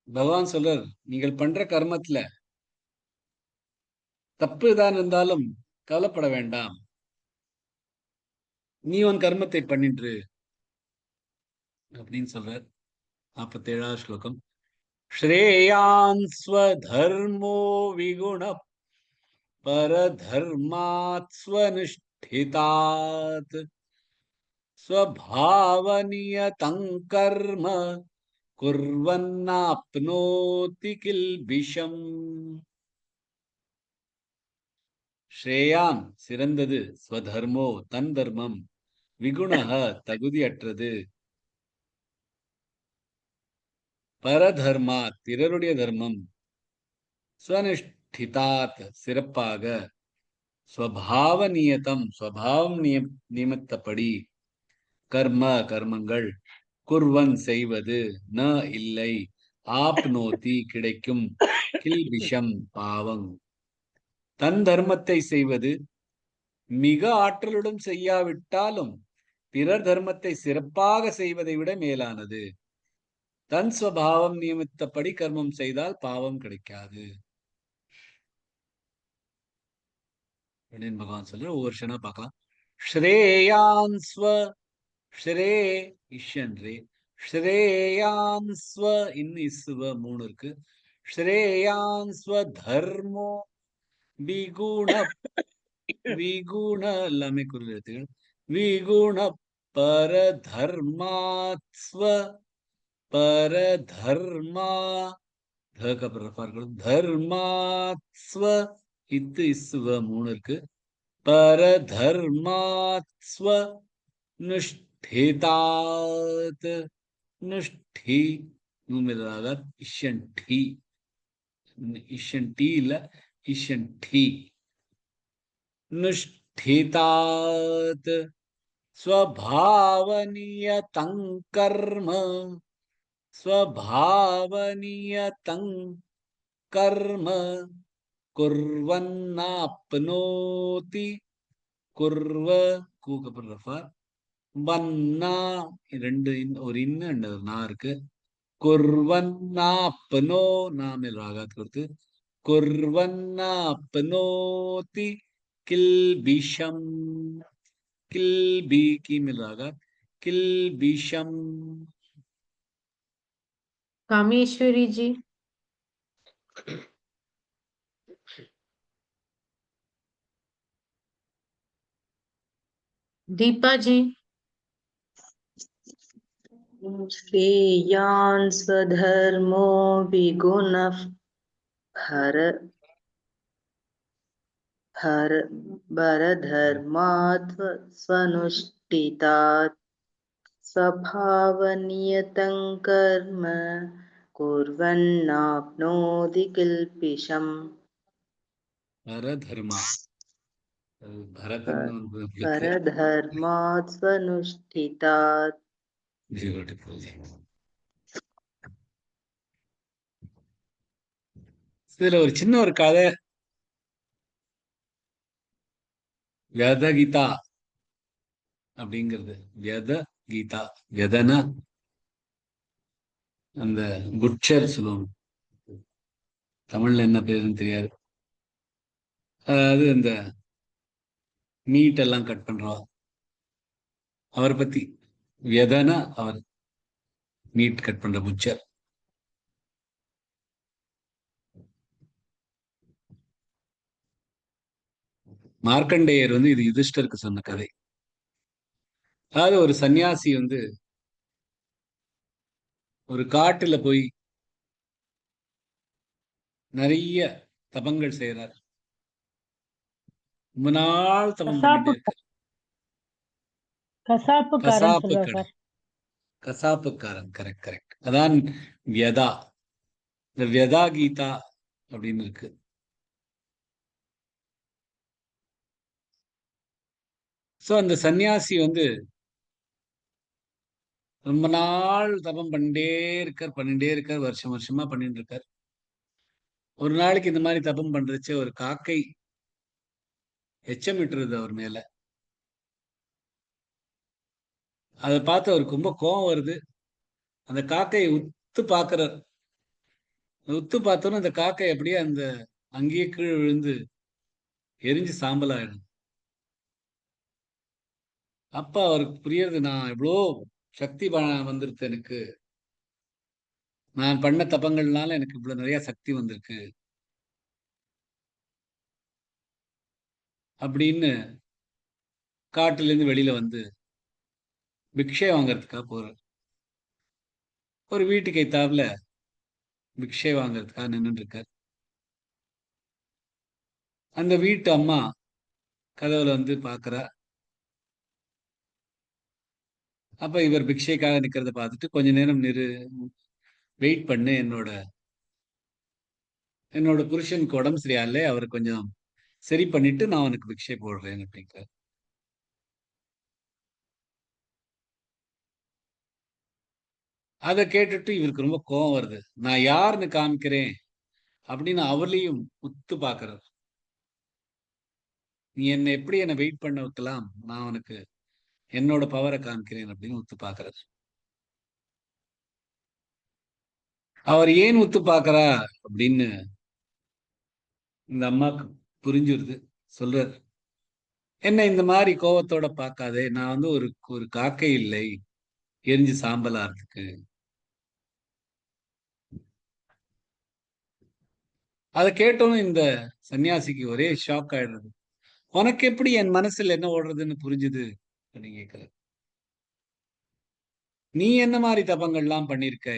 பகவான் சொல்றார், நீங்கள் பண்ற கர்மத்துல தப்பு தான் இருந்தாலும் கவலைப்பட வேண்டாம், நீ உன் கர்மத்தை பண்ணிட்டு அப்படின்னு சொல்றார். 47வது ஸ்லோகம். ஸ்ரேயான் ஸ்வதர்மோ விகுண பரதர்மாத் ஸ்வநிஷ்டிதாத் ஸ்வபாவநியதம் கர்ம குர்வன்னாப்னோதி கில்பிஷம். ஸ்ரேயான் சிறந்தது, ஸ்வதர்மோ தன் தர்மம், விகுணஹ தகுதியற்றது, பரதர்மா பிறருடைய தர்மம், ஸ்வனிஷ்டிதாத் சிறப்பாக, ஸ்வபாவ நியதம் ஸ்வபாவம் நியமித்தபடி, கர்ம கர்மங்கள், குர்வன் செய்வது, ந இல்லை, ஆப்னோதி கிடைக்கும், கில்பிஷம் பாவம். தன் தர்மத்தை செய்வது மிக ஆற்றலுடன் செய்யாவிட்டாலும் பிறர் தர்மத்தை சிறப்பாக செய்வதை விட மேலானது. தன் ஸ்வபாவம் நியமித்தபடி கர்மம் செய்தால் பாவம் கிடைக்காது அப்படின்னு பகவான் சொல்ற. ஒவ்வொரு ஷனா பார்க்கலாம். ஸ்ரேயான் ஸ்வ ஸ்ரே இஷன்ரே ஸ்ரேயான் ஸ்வ இன் இஸ்வ 3 இருக்கு. ஸ்ரேயான் ஸ்வ தர்மோ விகுண விகுண எல்லாமே குறில் எழுத்துகள். விகுண பரதர்மாத்ஸ்வ பரதர்மா தர்மாத்ஸ்வ இத்து இஸ்வ 3 இருக்கு. பரதர்மாத்ஸ்வ நுஷ்டிதாத் நுஷ்டி நூமிலாக இஷன்டி இஷன்டி இல்ல இஷன்டி நுஷ்டிதாத் स्वभावनीयतं कर्म स्वभावनीयतं कर्म कुर्वन्नाप्नोति कुर्व கூக்கப்படுறப்ப வன்னா ஒரு இன்னும் ஒரு நா இருக்கு. குர்வன்னாப்னோ நாமில் ராகாத் கொடுத்து குர்வன்னாப்னோதி கில்பிஷம் கில்பி கீமில் ராகாத் கில்பிஷம். कामेश्वरी जी, दीपा जी, श्रेयान् स्वधर्मो विगुणः परधर्मात् स्वनुष्ठितात् स्वभावनियतं कर्म कुर्वन्नाप्नोति किल्बिषम्. பரதர்மா பரதம்னு परधर्मात् स्वनुष्ठितात्. இதுல ஒரு சின்ன ஒரு கதை. வியத கீதா அப்படிங்கிறது வியத கீதா. வியதனா அந்த புட்சர் சொல்லுவாங்க, தமிழ்ல என்ன பேருன்னு தெரியாது. அதாவது அந்த மீட் எல்லாம் கட் பண்றவா, அவரை பத்தி. வியதனா அவர் மீட் கட் பண்ற புட்சர். மார்க்கண்டேயர் இது யுதிஷ்டருக்கு சொன்ன கதை. அதாவது ஒரு சன்னியாசி ஒரு காட்டுல போய் நிறைய தபங்கள் செய்யறார். ரொம்ப நாள் தபம் பண்ணிட்டே இருக்கார். கசாப்புக்காரன். Correct correct. அதான் வியதா. இந்த வியதா கீதா அப்படின்னு இருக்கு. சோ அந்த சன்னியாசி ரொம்ப நாள் தபம் பண்ணிட்டே இருக்கார். வருஷம் வருஷமா பண்ணிட்டு இருக்கார். ஒரு நாளைக்கு இந்த மாதிரி தபம் பண்றச்சு ஒரு காக்கை எச்சமிட்டுறது அவர் மேல. அதை பார்த்து அவருக்கு ரொம்ப கோபம் வருது. அந்த காக்கையை உத்து பாக்குறார். உத்து பார்த்தோன்னு அந்த காக்கை அப்படியே அந்த அங்கேயே கீழே விழுந்து எரிஞ்சு சாம்பல் ஆயிடும். அப்ப அவருக்கு புரியுது, நான் எவ்வளோ சக்தி வந்திருக்கு எனக்கு, நான் பண்ண தபங்கள்னால எனக்கு இவ்வளவு நிறைய சக்தி வந்திருக்கு அப்படின்னு காட்டுல இருந்து வெளியில பிக்ஷை வாங்கறதுக்காக போறார். ஒரு வீட்டுக்கு எத்தாப்புல பிக்ஷை வாங்கறதுக்காக நின்றுட்டு இருக்கார். அந்த வீட்டு அம்மா கதவுல பாக்குறா. அப்ப இவர் பிக்ஷைக்காக நிக்கிறத பார்த்துட்டு, கொஞ்ச நேரம் வெயிட் பண்ணு, என்னோட புருஷனுக்கு உடம்பு சரியாலே, அவர் கொஞ்சம் சரி பண்ணிட்டு நான் அவனுக்கு பிக்ஷை போடுறேன் அப்படிங்கிறார். அதை கேட்டுட்டு இவருக்கு ரொம்ப கோபம் வருது. நான் யாருன்னு காமிக்கிறேன் அப்படின்னு அவளையும் உத்து பாக்குறார். நீ எப்படி என்னை வெயிட் பண்ண வைக்கலாம், நான் உனக்கு என்னோட பவரை காமிக்கிறேன் அப்படின்னு உத்து பாக்குறார். அவர் ஏன் உத்து பாக்குறா அப்படின்னு இந்த அம்மாக்கு புரிஞ்சிருது. சொல்றார், என்ன இந்த மாதிரி கோபத்தோட பார்க்காதே, நான் ஒரு காக்கை இல்லை எரிஞ்சு சாம்பலாறதுக்கு. அதை கேட்டோன்னு இந்த சன்னியாசிக்கு ஒரே ஷாக் ஆயிடுறது. உனக்கு எப்படி என் மனசுல என்ன ஓடுறதுன்னு புரிஞ்சுது அப்படின்னு கேட்கிறார். நீ என்ன மாதிரி தபங்கள்லாம் பண்ணிருக்க?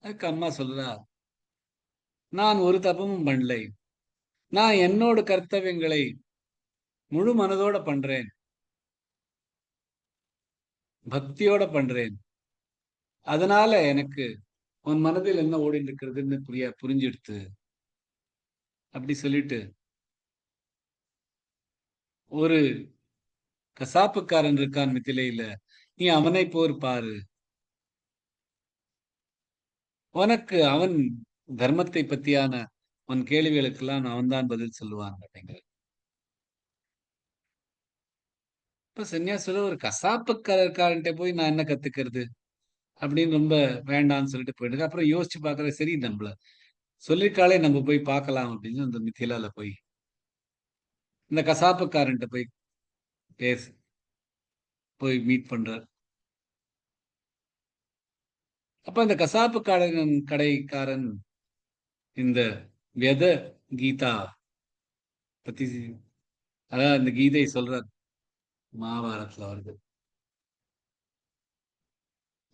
அதுக்கு அம்மா சொல்றா, நான் ஒரு தபமும் பண்ணலை. நான் என்னோட கர்த்தவியங்களை முழு மனதோட பண்றேன், பக்தியோட பண்றேன். அதனால எனக்கு உன் மனதில் என்ன ஓடிட்டு இருக்கிறதுன்னு புரிஞ்சிடுத்து அப்படி சொல்லிட்டு, ஒரு கசாப்புக்காரன் இருக்கான் மித்திலையில, நீ அவனை போர் பாரு, உனக்கு அவன் தர்மத்தை பத்தியான உன் கேள்விகளுக்கெல்லாம் அவன் தான் பதில் சொல்லுவான் அப்படிங்கிற. இப்ப சன்னியாசில ஒரு கசாப்புக்காரன்ட்ட போய் நான் என்ன கத்துக்கிறது அப்படின்னு ரொம்ப வேண்டாம்னு சொல்லிட்டு போயிட்டு, அப்புறம் யோசிச்சு பாக்குற, சரி நம்மள சொல்லிருக்காளே நம்ம போய் பார்க்கலாம் அப்படின்னு அந்த மிथिलाல போய் இந்த கசாப்புக்காரன்ட்ட போய் பேச போய் மீட் பண்றார். அப்ப அந்த கடைக்காரன் இந்த வேத கீதா பத்தி, அதாவது இந்த கீதை சொல்றார், மகாபாரதத்துல வருது.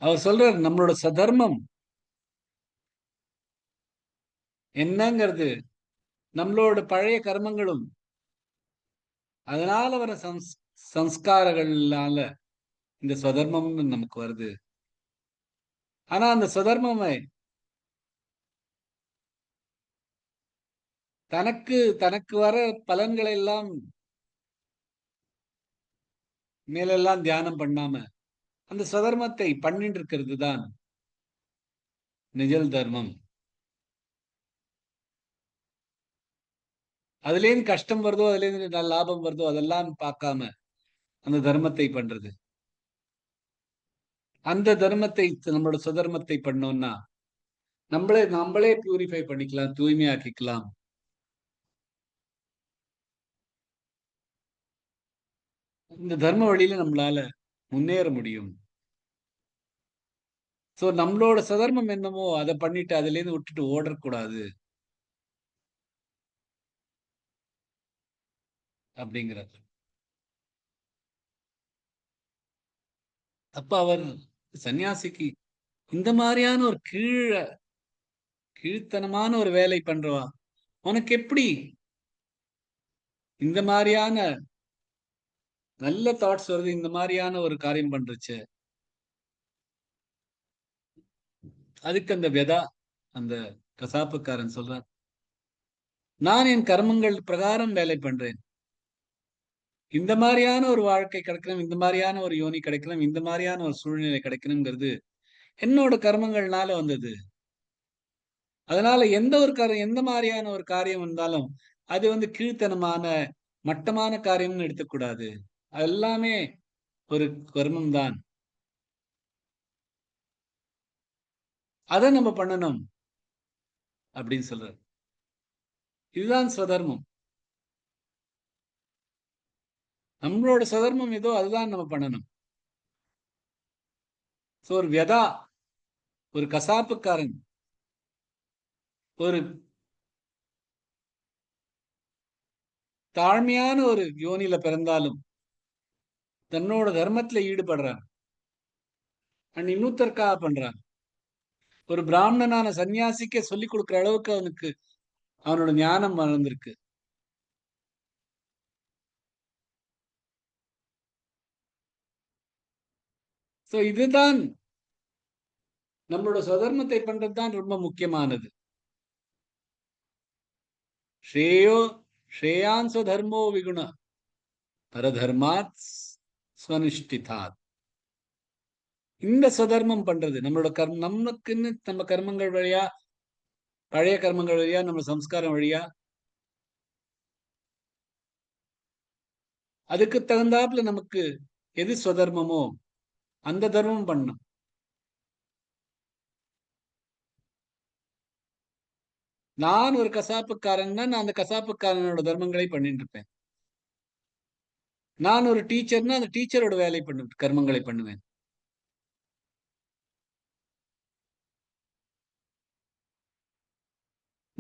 அவர் சொல்றார் நம்மளோட சதர்மம் என்னங்கிறது நம்மளோட பழைய கர்மங்களும் அதனால வர சம்ஸ்காரங்கள்னால இந்த ஸ்வதர்மம் நமக்கு வருது. ஆனா அந்த ஸ்வதர்மமே தனக்கு வர பலன்களை எல்லாம் மேலெல்லாம் தியானம் பண்ணாம அந்த ஸ்வதர்மத்தை பண்ணிட்டு இருக்கிறது தான் நிஜல் தர்மம். அதுலேருந்து கஷ்டம் வருதோ, அதுலேருந்து லாபம் வருதோ, அதெல்லாம் பார்க்காம அந்த தர்மத்தை பண்றது. அந்த தர்மத்தை நம்மளோட சுதர்மத்தை பண்ணோம்னா நம்மளே பியூரிஃபை பண்ணிக்கலாம், தூய்மையாக்கிக்கலாம். இந்த தர்ம வழியில நம்மளால முன்னேற முடியும். சோ நம்மளோட சதர்மம் என்னமோ அதை பண்ணிட்டு அதுல இருந்து விட்டுட்டு ஓடக்கூடாது அப்படிங்கிறார். அப்ப அவர் சன்னியாசிக்கு இந்த மாதிரியான ஒரு கீழ்த்தனமான ஒரு வேலை பண்றவா உனக்கு எப்படி இந்த மாதிரியான நல்ல தாட்ஸ் வருது, இந்த மாதிரியான ஒரு காரியம் பண்றச்சு? அதுக்கு அந்த அந்த கசாப்புக்காரன் சொல்றார், நான் என் கர்மங்கள் பிரகாரம் வேலை பண்றேன். இந்த மாதிரியான ஒரு வாழ்க்கை கிடைக்கணும், இந்த மாதிரியான ஒரு யோனி கிடைக்கணும், இந்த மாதிரியான ஒரு சூழ்நிலை கிடைக்கணுங்கிறது என்னோட கர்மங்கள்னால வந்தது. அதனால எந்த மாதிரியான ஒரு காரியம் வந்தாலும் அது கீழ்த்தனமான மட்டமான காரியம்னு எடுத்துக்கூடாது. அது எல்லாமே ஒரு கர்மம் தான். அதை நம்ம பண்ணணும் அப்படின்னு சொல்றாரு. இதுதான் ஸ்வதர்மம். நம்மளோட சதர்மம் ஏதோ அதுதான் நம்ம பண்ணணும். ஒரு வியதா, ஒரு கசாப்புக்காரன், ஒரு தாழ்மையான ஒரு யோனியில பிறந்தாலும் தன்னோட தர்மத்துல ஈடுபடுறான், இன்னொருத்தருக்காக பண்றான். ஒரு பிராமணனான சன்னியாசிக்க சொல்லிக் கொடுக்குற அளவுக்கு அவனோட ஞானம் வளர்ந்திருக்கு. சோ இதுதான் நம்மளோட சுதர்மத்தை பண்றதுதான் ரொம்ப முக்கியமானது. ஸ்ரேயான் ஸ்வதர்மோ விகுண பரதர்மாத் ஸ்வனுஷ்டிதாத். இந்த சுதர்மம் பண்றது நம்மளோட நமக்குன்னு நம்ம கர்மங்கள் வழியா, பழைய கர்மங்கள் வழியா, நம்ம சம்ஸ்காரம் வழியா அதுக்கு தகுந்தாப்புல நமக்கு எது ஸ்வதர்மமோ அந்த தர்மம் பண்ணும். நான் ஒரு கசாப்புக்காரன்னா நான் அந்த கசாப்புக்காரனோட தர்மங்களை பண்ணிட்டு இருப்பேன். நான் ஒரு டீச்சர்னா அந்த டீச்சரோட வேலை கர்மங்களை பண்ணுவேன்.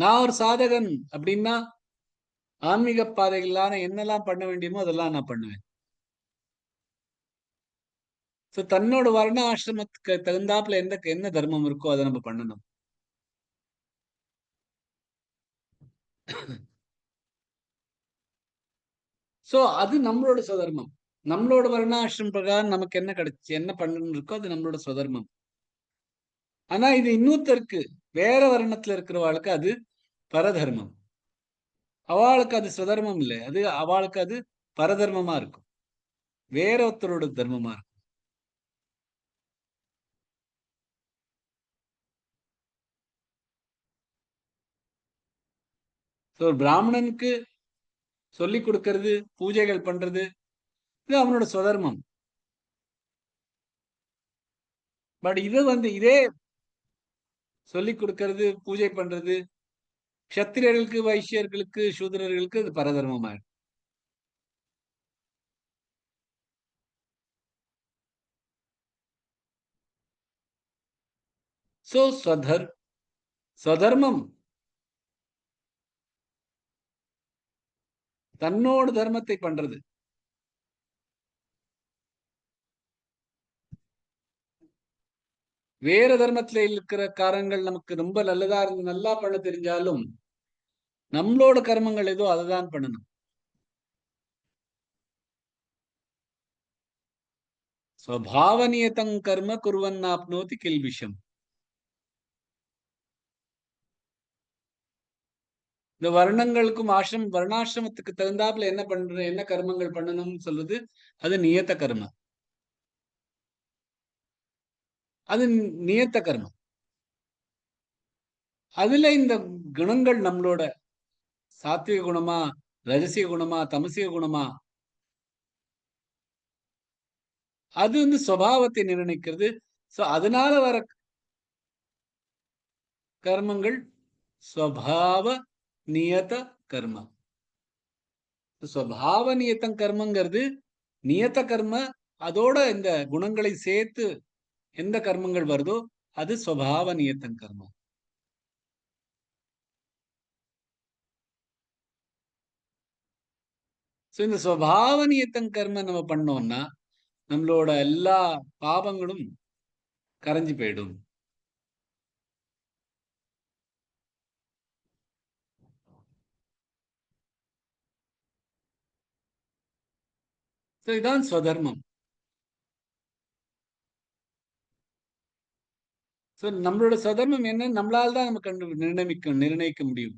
நான் ஒரு சாதகன் அப்படின்னா ஆன்மீக பாதைகளான என்னெல்லாம் பண்ண வேண்டியமோ அதெல்லாம் நான் பண்ணுவேன். சோ தன்னோட வர்ண ஆசிரமத்துக்கு தகுந்தாப்புல என்ன தர்மம் இருக்கோ அதை நம்ம பண்ணணும். சோ அது நம்மளோட சுதர்மம். நம்மளோட வர்ணாசிரமம் பிரகாரம் நமக்கு என்ன கிடைச்சு என்ன பண்ணணும் இருக்கோ அது நம்மளோட சுதர்மம். ஆனா இது இன்னொருத்தருக்கு வேற வர்ணத்துல இருக்கிறவாளுக்கு அது பரதர்மம். அவளுக்கு அது சுதர்மம் இல்லை, அது அவளுக்கு அது பரதர்மமா இருக்கும், வேற ஒருத்தரோட தர்மமா இருக்கும். ஒரு பிராமணனுக்கு சொல்லி கொடுக்கறது, பூஜைகள் பண்றது, இது அவனோட சுதர்மம். பட் இது இதே சொல்லி கொடுக்கறது, பூஜை பண்றது க்ஷத்திரியர்களுக்கு, வைசியர்களுக்கு, சூத்திரர்களுக்கு அது பரதர்மமா இருக்கும். சோ ஸ்வதர்மம் தன்னோட தர்மத்தை பண்றது. வேற தர்மத்துல இருக்கிற காரங்கள் நமக்கு ரொம்ப நல்லதா இருந்து நல்லா பண்ண தெரிஞ்சாலும் நம்மளோட கர்மங்கள் ஏதோ அதுதான் பண்ணணும். ஸ்வபாவனியதம் கர்ம குர்வன்னாப்னோதி கில்பிஷம். இந்த வர்ணங்களுக்கும் வர்ணாசிரமத்துக்கு தகுந்தாப்புல என்ன கர்மங்கள் பண்ணணும்னு சொல்றது அது நியத்த கர்மம். அது நியத்த கர்மம். அதுல இந்த குணங்கள் நம்மளோட சாத்விக குணமா, ரஜசிய குணமா, தமசிய குணமா, அது சுபாவத்தை நிர்ணயிக்கிறது. சோ அதனால வர கர்மங்கள் ஸ்வபாவ நியத கர்ம. ஸ்வபாவ நியத்தம் கர்மங்கிறது நியத்த கர்ம. அதோட இந்த குணங்களை சேர்த்து எந்த கர்மங்கள் வருதோ அது ஸ்வபாவ நியத்தம் கர்மம். சோ இந்த ஸ்வபாவ நியத்தம் கர்ம நம்ம பண்ணோம்னா நம்மளோட எல்லா பாவங்களும் கரைஞ்சு போயிடும். இதுதான் ஸ்வதர்மம். நம்மளோட ஸ்வதர்மம் என்ன நம்மளால தான் நம்ம நிர்ணயிக்க முடியும்.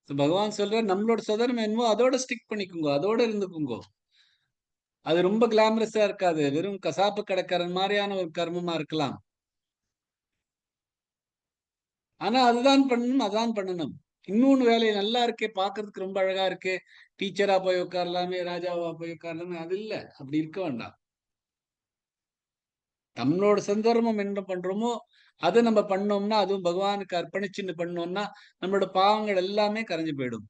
பகவான் சொல்ற நம்மளோட ஸ்வதர்மம் என்னவோ அதோட ஸ்டிக் பண்ணிக்குங்க, அதோட இருந்துக்குங்க. அது ரொம்ப கிளாமரஸா இருக்காது, வெறும் கசாப்பு கடைக்காரன் மாதிரியான ஒரு கர்மமா இருக்கலாம். ஆனா அதுதான் பண்ணணும், அதான் பண்ணணும். இன்னொன்னு வேலை நல்லா இருக்கே, பாக்குறதுக்கு ரொம்ப அழகா இருக்கு, டீச்சரா போய் உட்காரலாமே, ராஜாவா போய் உட்காரலாமே, அது இல்ல. அப்படி இருக்க வேண்டாம். நம்மளோட சந்தர்மம் என்ன பண்றோமோ அதை நம்ம பண்ணோம்னா, அதுவும் பகவானுக்கு அர்ப்பணிச்சுன்னு பண்ணோம்னா நம்மளோட பாவங்கள் எல்லாமே கரைஞ்சு போயிடும்.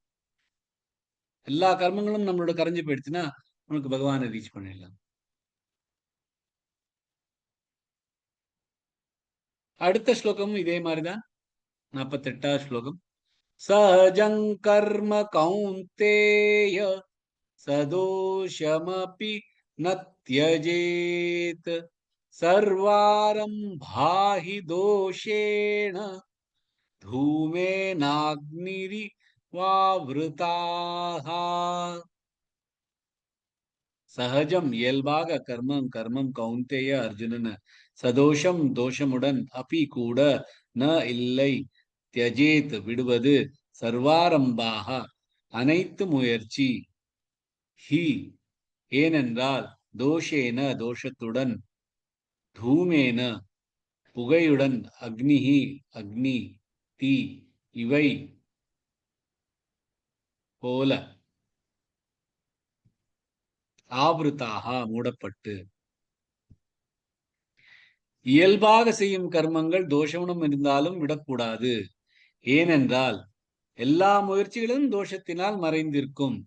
எல்லா கர்மங்களும் நம்மளோட கரைஞ்சு போயிடுச்சுன்னா உனக்கு பகவானை ரீச் பண்ணிடலாம். அடுத்த ஸ்லோகமும் இதே மாதிரிதான். 48வது ஸ்லோகம். சஹஜங் கர்ம கௌந்தேய சதோஷமபி ந த்யஜேத் சர்வாரம்பாஹி தோஷேண தூமேனாக்னிரி வாவ்ருதாஹ. சஹஜம் இயல்பாக கர்மம் கௌந்தேய அர்ஜுனன் சதோஷம் தோஷமுடன் அபி கூட ந இல்லை தியஜேத் விடுவது சர்வாரம்பாக அனைத்து முயற்சி ஹி ஏனென்றால் தோஷேன தோஷத்துடன் தூமேன புகையுடன் அக்னிஹி அக்னி தீ இவை போல ஆவருத்தாக மூடப்பட்டு. இயல்பாக செய்யும் கர்மங்கள் தோஷமும் இருந்தாலும் விடக்கூடாது. ஏனென்றால் எல்லா முயற்சிகளும் தோஷத்தினால் மறைந்திருக்கும்.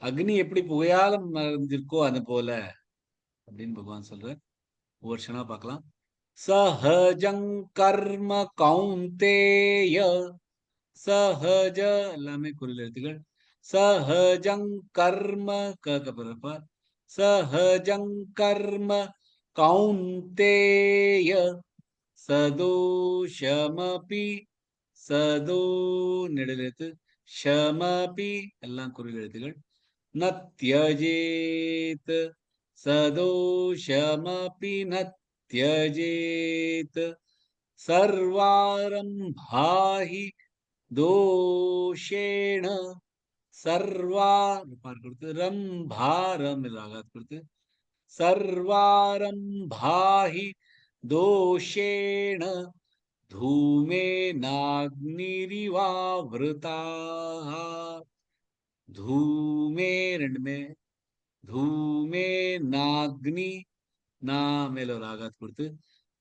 அக்னி எப்படி புகையாலும் மறைந்திருக்கோ அது போல அப்படின்னு பகவான் சொல்ற. ஒவ்வொரு க்ஷணமா பார்க்கலாம். சஹஜங் கர்ம கௌந்தேய. சஹஜ எல்லாமே குறில் எழுத்துக்கள். சஹஜங் கர்ம கபரப்ப. சஹஜங் கர்ம கௌந்தேய சதோஷமபி. சதோ நெடுலெழுத்து. ஷமபி எல்லாம் குறில் எழுத்துக்கள். நத்யஜேத். சதோஷமபி நத்யஜேத். சர்வாரம்பாஹி தோஷேண. சர்வா கொடுத்து ரம்பாரம் ஆகாத் கொடுத்து சர்வாரம்பாஹி தோஷேண धूमेनाग्निरिवावृताः. धूमे ரெண்டுமே धूमेनाग्नि ना மேல ஒரு ஆகாத் கொடுத்து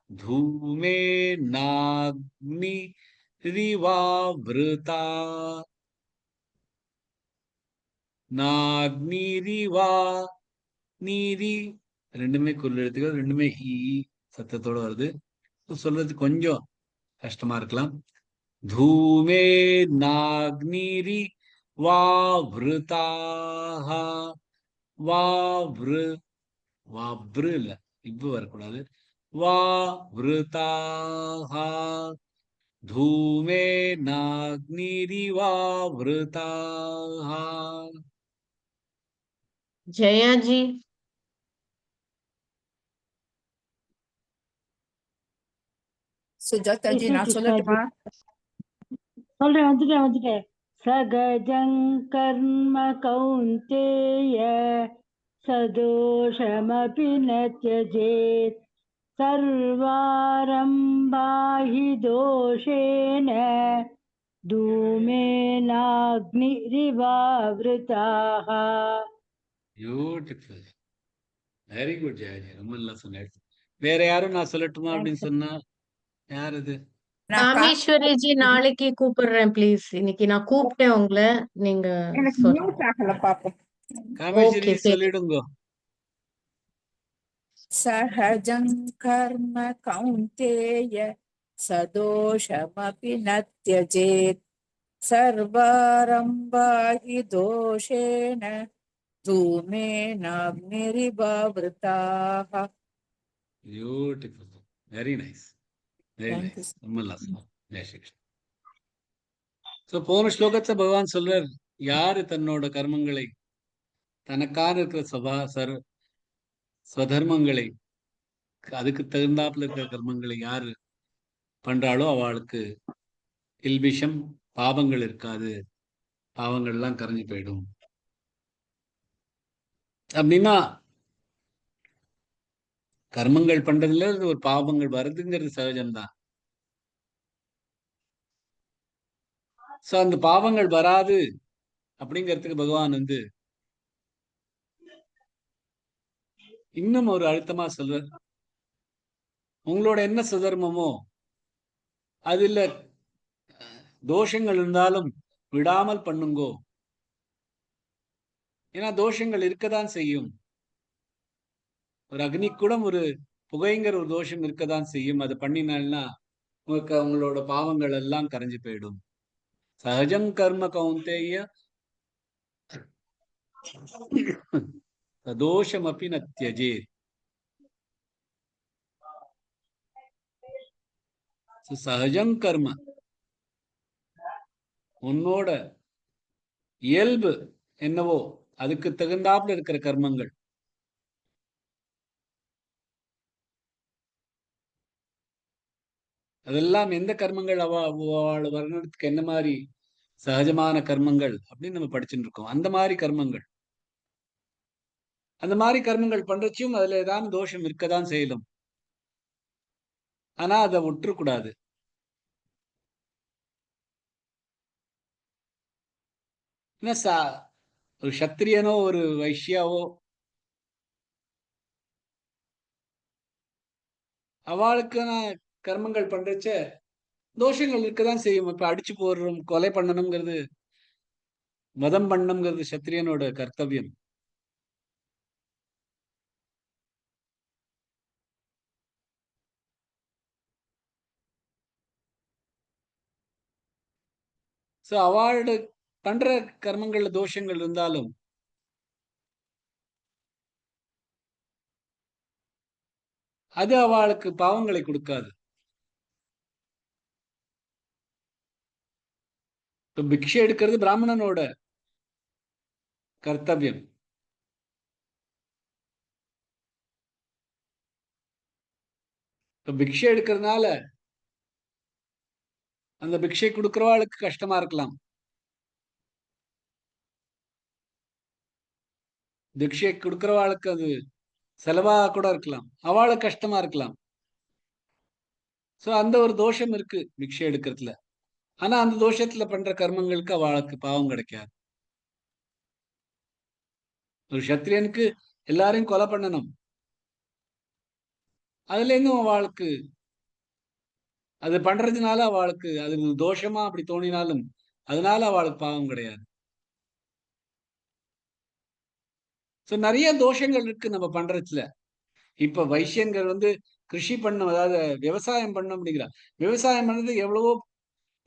धूमेनाग्निरिवावृता. नाग्निरिवा நீரி ரெண்டுமே குறில் எழுத்துக்கள். ரெண்டுமே ஈ சத்தத்தோட வருது. சொல்றது கொஞ்சம் கஷ்டமா இருக்கலாம். தூமே நாக்னிரி வாவ்ருதாக. வாவ்ரு வாவ்ரு இல்ல, இவ்வு வரக்கூடாது. வாவ்ருதாக. தூமே நாக்னிரி வாவ்ருதாக. Jaya ji. Sujatha G, Krishna நான் கிருஷ்ணாஜி சொல்லட்டுமா? சொல்றேன், வந்துட்டேன். சகஜங் கர்ம கௌந்தேய சதோஷமபி ந த்யஜேத் சர்வாரம்பாஹி தோஷேன தூமேனாக்னிரிவாவ்ருதாः. பியூட்டிஃபுல். வெரி குட் ஜெயஜி, ரொம்ப நல்லா சொன்னேன். வேற யாரும் நான் சொல்லட்டுமா அப்படின்னு சொன்னா யார் அது? நான் காமேஸ்வரி ஜி, நாளைக்கு கூப்பிடுறேன் ப்ளீஸ். இன்னைக்கு நான் கூப்பிட்டேன் உங்களை, நீங்க எனக்கு சொல்லுங்க. மியூட் ஆகல பாப்போம். காமேஸ்வரி ஓகே, சரி. சொல்லிடுங்க. சஹஜம் கர்ம கௌந்தேய சதோஷமபி ந த்யஜேத் சர்வாரம்பாஹி தோஷேன தூமேனாக்னிரிவாவ்ருதாः. Beautiful. Very nice, very Thank nice. you. ரொம்ப நல்லா சொன்னோம். ஜெய் ஸ்ரீ கிருஷ்ணா. ஸோ போன ஸ்லோகத்தை பகவான் சொல்றார், யாரு தன்னோட கர்மங்களை, தனக்கான இருக்கிற ஸ்வதர்மங்களை, அதுக்கு தகுந்தாப்புல இருக்கிற கர்மங்களை யாரு பண்றாளோ அவளுக்கு கில்பிஷம் பாவங்கள் இருக்காது, பாவங்கள்லாம் கரைஞ்சு போயிடும். அப்படின்னா கர்மங்கள் பண்றதுல ஒரு பாவங்கள் வருதுங்கிறது சகஜம்தான். சோ அந்த பாவங்கள் வராது அப்படிங்கிறதுக்கு பகவான் இன்னும் ஒரு அழுத்தமா சொல்றார், உங்களோட என்ன சுதர்மமோ அதுல தோஷங்கள் இருந்தாலும் விடாமல் பண்ணுங்கோ. ஏன்னா தோஷங்கள் இருக்கதான் செய்யும். ஒரு அக்னி கூட ஒரு புகைங்கிற ஒரு தோஷம் இருக்கதான் செய்யும். அது பண்ணினால்னா உங்களோட பாவங்கள் எல்லாம் கரைஞ்சு போயிடும். சகஜம் கர்ம கௌந்தேய தோஷம் அப்படி ந த்யஜேத். சகஜம் கர்ம, உன்னோட இயல்பு என்னவோ அதுக்கு தகுந்தாப்புல இருக்கிற கர்மங்கள், அதெல்லாம் எந்த கர்மங்கள் அவள் வர்ணத்துக்கு என்ன மாதிரி சகஜமான கர்மங்கள் அப்படின்னு நம்ம படிச்சுட்டு இருக்கோம். அந்த மாதிரி கர்மங்கள், அந்த மாதிரி கர்மங்கள் பண்றச்சும் அதுல ஏதாவது தோஷம் இருக்கதான் செய்யலும். ஆனா அதை விட்டுறக்கூடாது. ஒரு சத்திரியனோ ஒரு வைஷ்யாவோ அவளுக்கான கர்மங்கள் பண்றச்ச தோஷங்கள் இருக்கதான் செய்யும். இப்ப அடிச்சு போடுறோம், கொலை பண்ணணுங்கிறது, மதம் பண்ணணுங்கிறது சத்திரியனோட கர்த்தவியம். ஸோ அவளோட பண்ற கர்மங்கள்ல தோஷங்கள் இருந்தாலும் அது அவளுக்கு பாவங்களை கொடுக்காது. இப்ப பிக்ஷை எடுக்கிறது பிராமணனோட கர்த்தவியம். இப்ப பிக்ஷை எடுக்கிறதுனால அந்த பிக்ஷை கொடுக்கிறவாளுக்கு கஷ்டமா இருக்கலாம். பிக்ஷை கொடுக்கிறவாளுக்கு அது செலவா கூட இருக்கலாம், அவளுக்கு கஷ்டமா இருக்கலாம். சோ அந்த ஒரு தோஷம் இருக்கு பிக்ஷை எடுக்கிறதுல. ஆனா அந்த தோஷத்துல பண்ற கர்மங்களுக்கு அவளுக்கு பாவம் கிடைக்காது. ஒரு சத்திரியனுக்கு எல்லாரையும் கொலை பண்ணணும், அதுல இருந்தும் அவளுக்கு அது பண்றதுனால அவளுக்கு அது தோஷமா அப்படி தோணினாலும் அதனால அவளுக்கு பாவம் கிடையாது. சோ நிறைய தோஷங்கள் இருக்கு நம்ம பண்றதுல. இப்ப வைசியன்கள் கிருஷி பண்ணும், அதாவது விவசாயம் பண்ணும் அப்படிங்கிறா. விவசாயம் பண்ணது எவ்வளவோ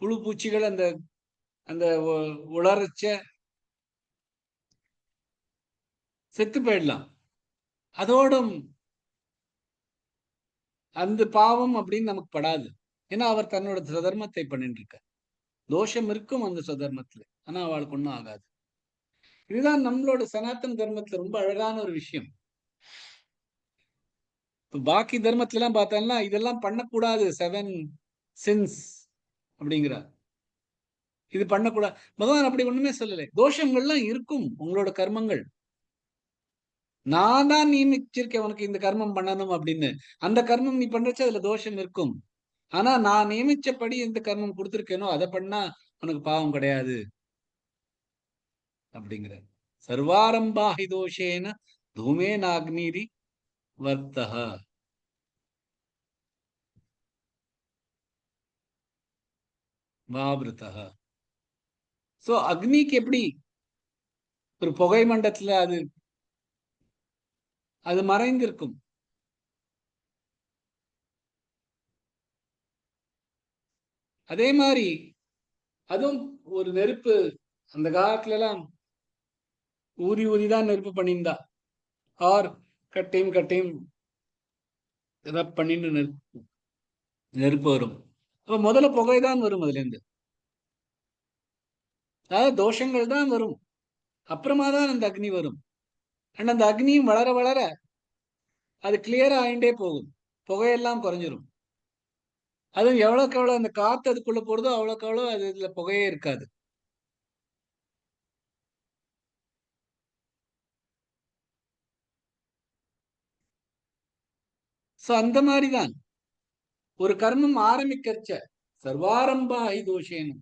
புழு பூச்சிகள் அந்த அந்த உலர்ச்ச செத்து போயிடலாம். அதோடும் அந்த பாவம் அப்படின்னு நமக்கு படாது. ஏன்னா அவர் தன்னோட சதர்மத்தை பண்ணிட்டு இருக்க. தோஷம் இருக்கும் அந்த சதர்மத்துல, ஆனா அவளுக்கு ஒன்றும் ஆகாது. இதுதான் நம்மளோட சனாதன தர்மத்துல ரொம்ப அழகான ஒரு விஷயம். பாக்கி தர்மத்துல எல்லாம் பார்த்தோம்னா இதெல்லாம் பண்ணக்கூடாது, 7 sins அப்படிங்கிறார். இது பண்ணக்கூடாது. பகவான் அப்படி ஒண்ணுமே சொல்லலை. தோஷங்கள்லாம் இருக்கும் உங்களோட கர்மங்கள். நான் தான் நியமிச்சிருக்கேன் உனக்கு இந்த கர்மம் பண்ணணும் அப்படின்னு. அந்த கர்மம் நீ பண்றச்சு அதுல தோஷம் இருக்கும். ஆனா நான் நியமிச்சபடி எந்த கர்மம் கொடுத்திருக்கேனோ அதை பண்ணா உனக்கு பாவம் கிடையாது அப்படிங்கிற. சர்வாரம்பாஹி தோஷேன தூமே நாக்னீரி வர்த்தஹ. வாபிருத்தஹ. சோ அக்னிக்கு எப்படி ஒரு புகை மண்டலத்துல அது மறைந்திருக்கும், அதே மாதிரி அதுவும் ஒரு நெருப்பு. அந்த காலத்துல எல்லாம் ஊதி ஊதிதான் நெருப்பு பண்ணியிருந்தா, ஆர் கட்டையும் ரப் பண்ணின்னு நெருப்பு வரும். அப்ப முதல்ல புகைதான் வரும் அதுல இருந்து. அதாவது தோஷங்கள் தான் வரும், அப்புறமா தான் அந்த அக்னி வரும். அண்ட் அந்த அக்னியும் வளர வளர அது கிளியர் ஆகிண்டே போகும், புகையெல்லாம் குறைஞ்சிரும். அதுவும் எவ்வளவுக்கு எவ்வளவு அந்த காத்து அதுக்குள்ள போறதோ அவ்வளவுக்கு அவ்வளவு அது இதுல புகையே இருக்காது. சோ அந்த மாதிரிதான் ஒரு கர்மம் ஆரம்பிக்கச்ச சர்வாரம்பாஹி தோஷேனும்,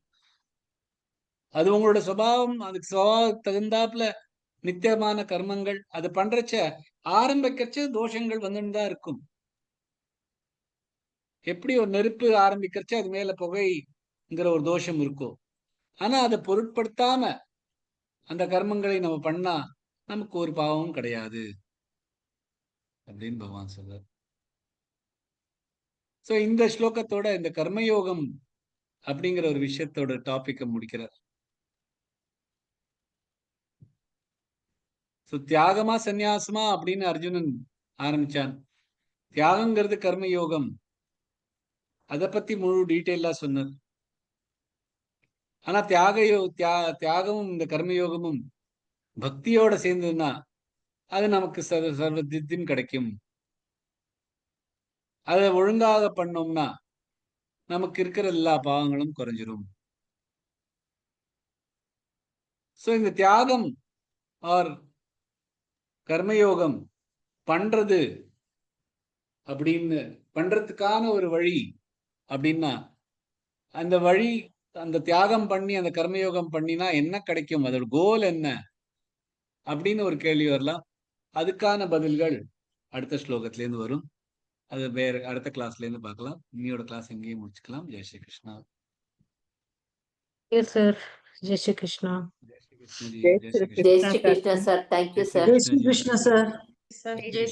அது உங்களோட சுபாவம், அதுக்கு சுபாவம் தகுந்தாப்புல நித்தியமான கர்மங்கள் அது பண்றச்ச ஆரம்பிக்கச்ச தோஷங்கள் வந்துன்னு தான் இருக்கும். எப்படி ஒரு நெருப்பு ஆரம்பிக்கிறச்சு அது மேல புகைங்கிற ஒரு தோஷம் இருக்கும். ஆனா அதை பொருட்படுத்தாம அந்த கர்மங்களை நம்ம பண்ணா நமக்கு ஒரு பாவமும் கிடையாது அப்படின்னு பகவான் சொல்றார். சோ இந்த ஸ்லோகத்தோட இந்த கர்மயோகம் அப்படிங்கிற ஒரு விஷயத்தோட டாபிக்க முடிக்கிறார். சோ தியாகமா சந்நியாசமா அப்படின்னு அர்ஜுனன் ஆரம்பிச்சான். தியாகங்கிறது கர்மயோகம், அதை பத்தி முழு டீட்டெயிலா சொன்னார். ஆனா தியாகமும் இந்த கர்மயோகமும் பக்தியோட சேர்ந்ததுன்னா அது நமக்கு சர்வதித்தின் கிடைக்கும். அதை ஒழுங்காக பண்ணோம்னா நமக்கு இருக்கிற எல்லா பாவங்களும் குறைஞ்சிரும். சோ இந்த தியாகம் ஆர் கர்மயோகம் பண்றது அப்படின்னு பண்றதுக்கான ஒரு வழி அப்படின்னா, அந்த வழி அந்த தியாகம் பண்ணி அந்த கர்மயோகம் பண்ணினா என்ன கிடைக்கும், அதோட கோல் என்ன அப்படின்னு ஒரு கேள்வி வரலாம். அதுக்கான பதில்கள் அடுத்த ஸ்லோகத்துல இருந்து வரும். அது வேற அடுத்த கிளாஸ்ல இருந்து பார்க்கலாம். இன்னையோட கிளாஸ் எங்கேயும் முடிச்சுக்கலாம். Jai Shri Krishna. Yes, sir. Jai Shri Krishna. Jai Shri Krishna ji. Jai Jai Shri Shri Krishna. Jai Shri Krishna, sir. Thank you, Jai Shri sir. Krishna Jai ஜி. Shri Krishna, sir. Sir, Jai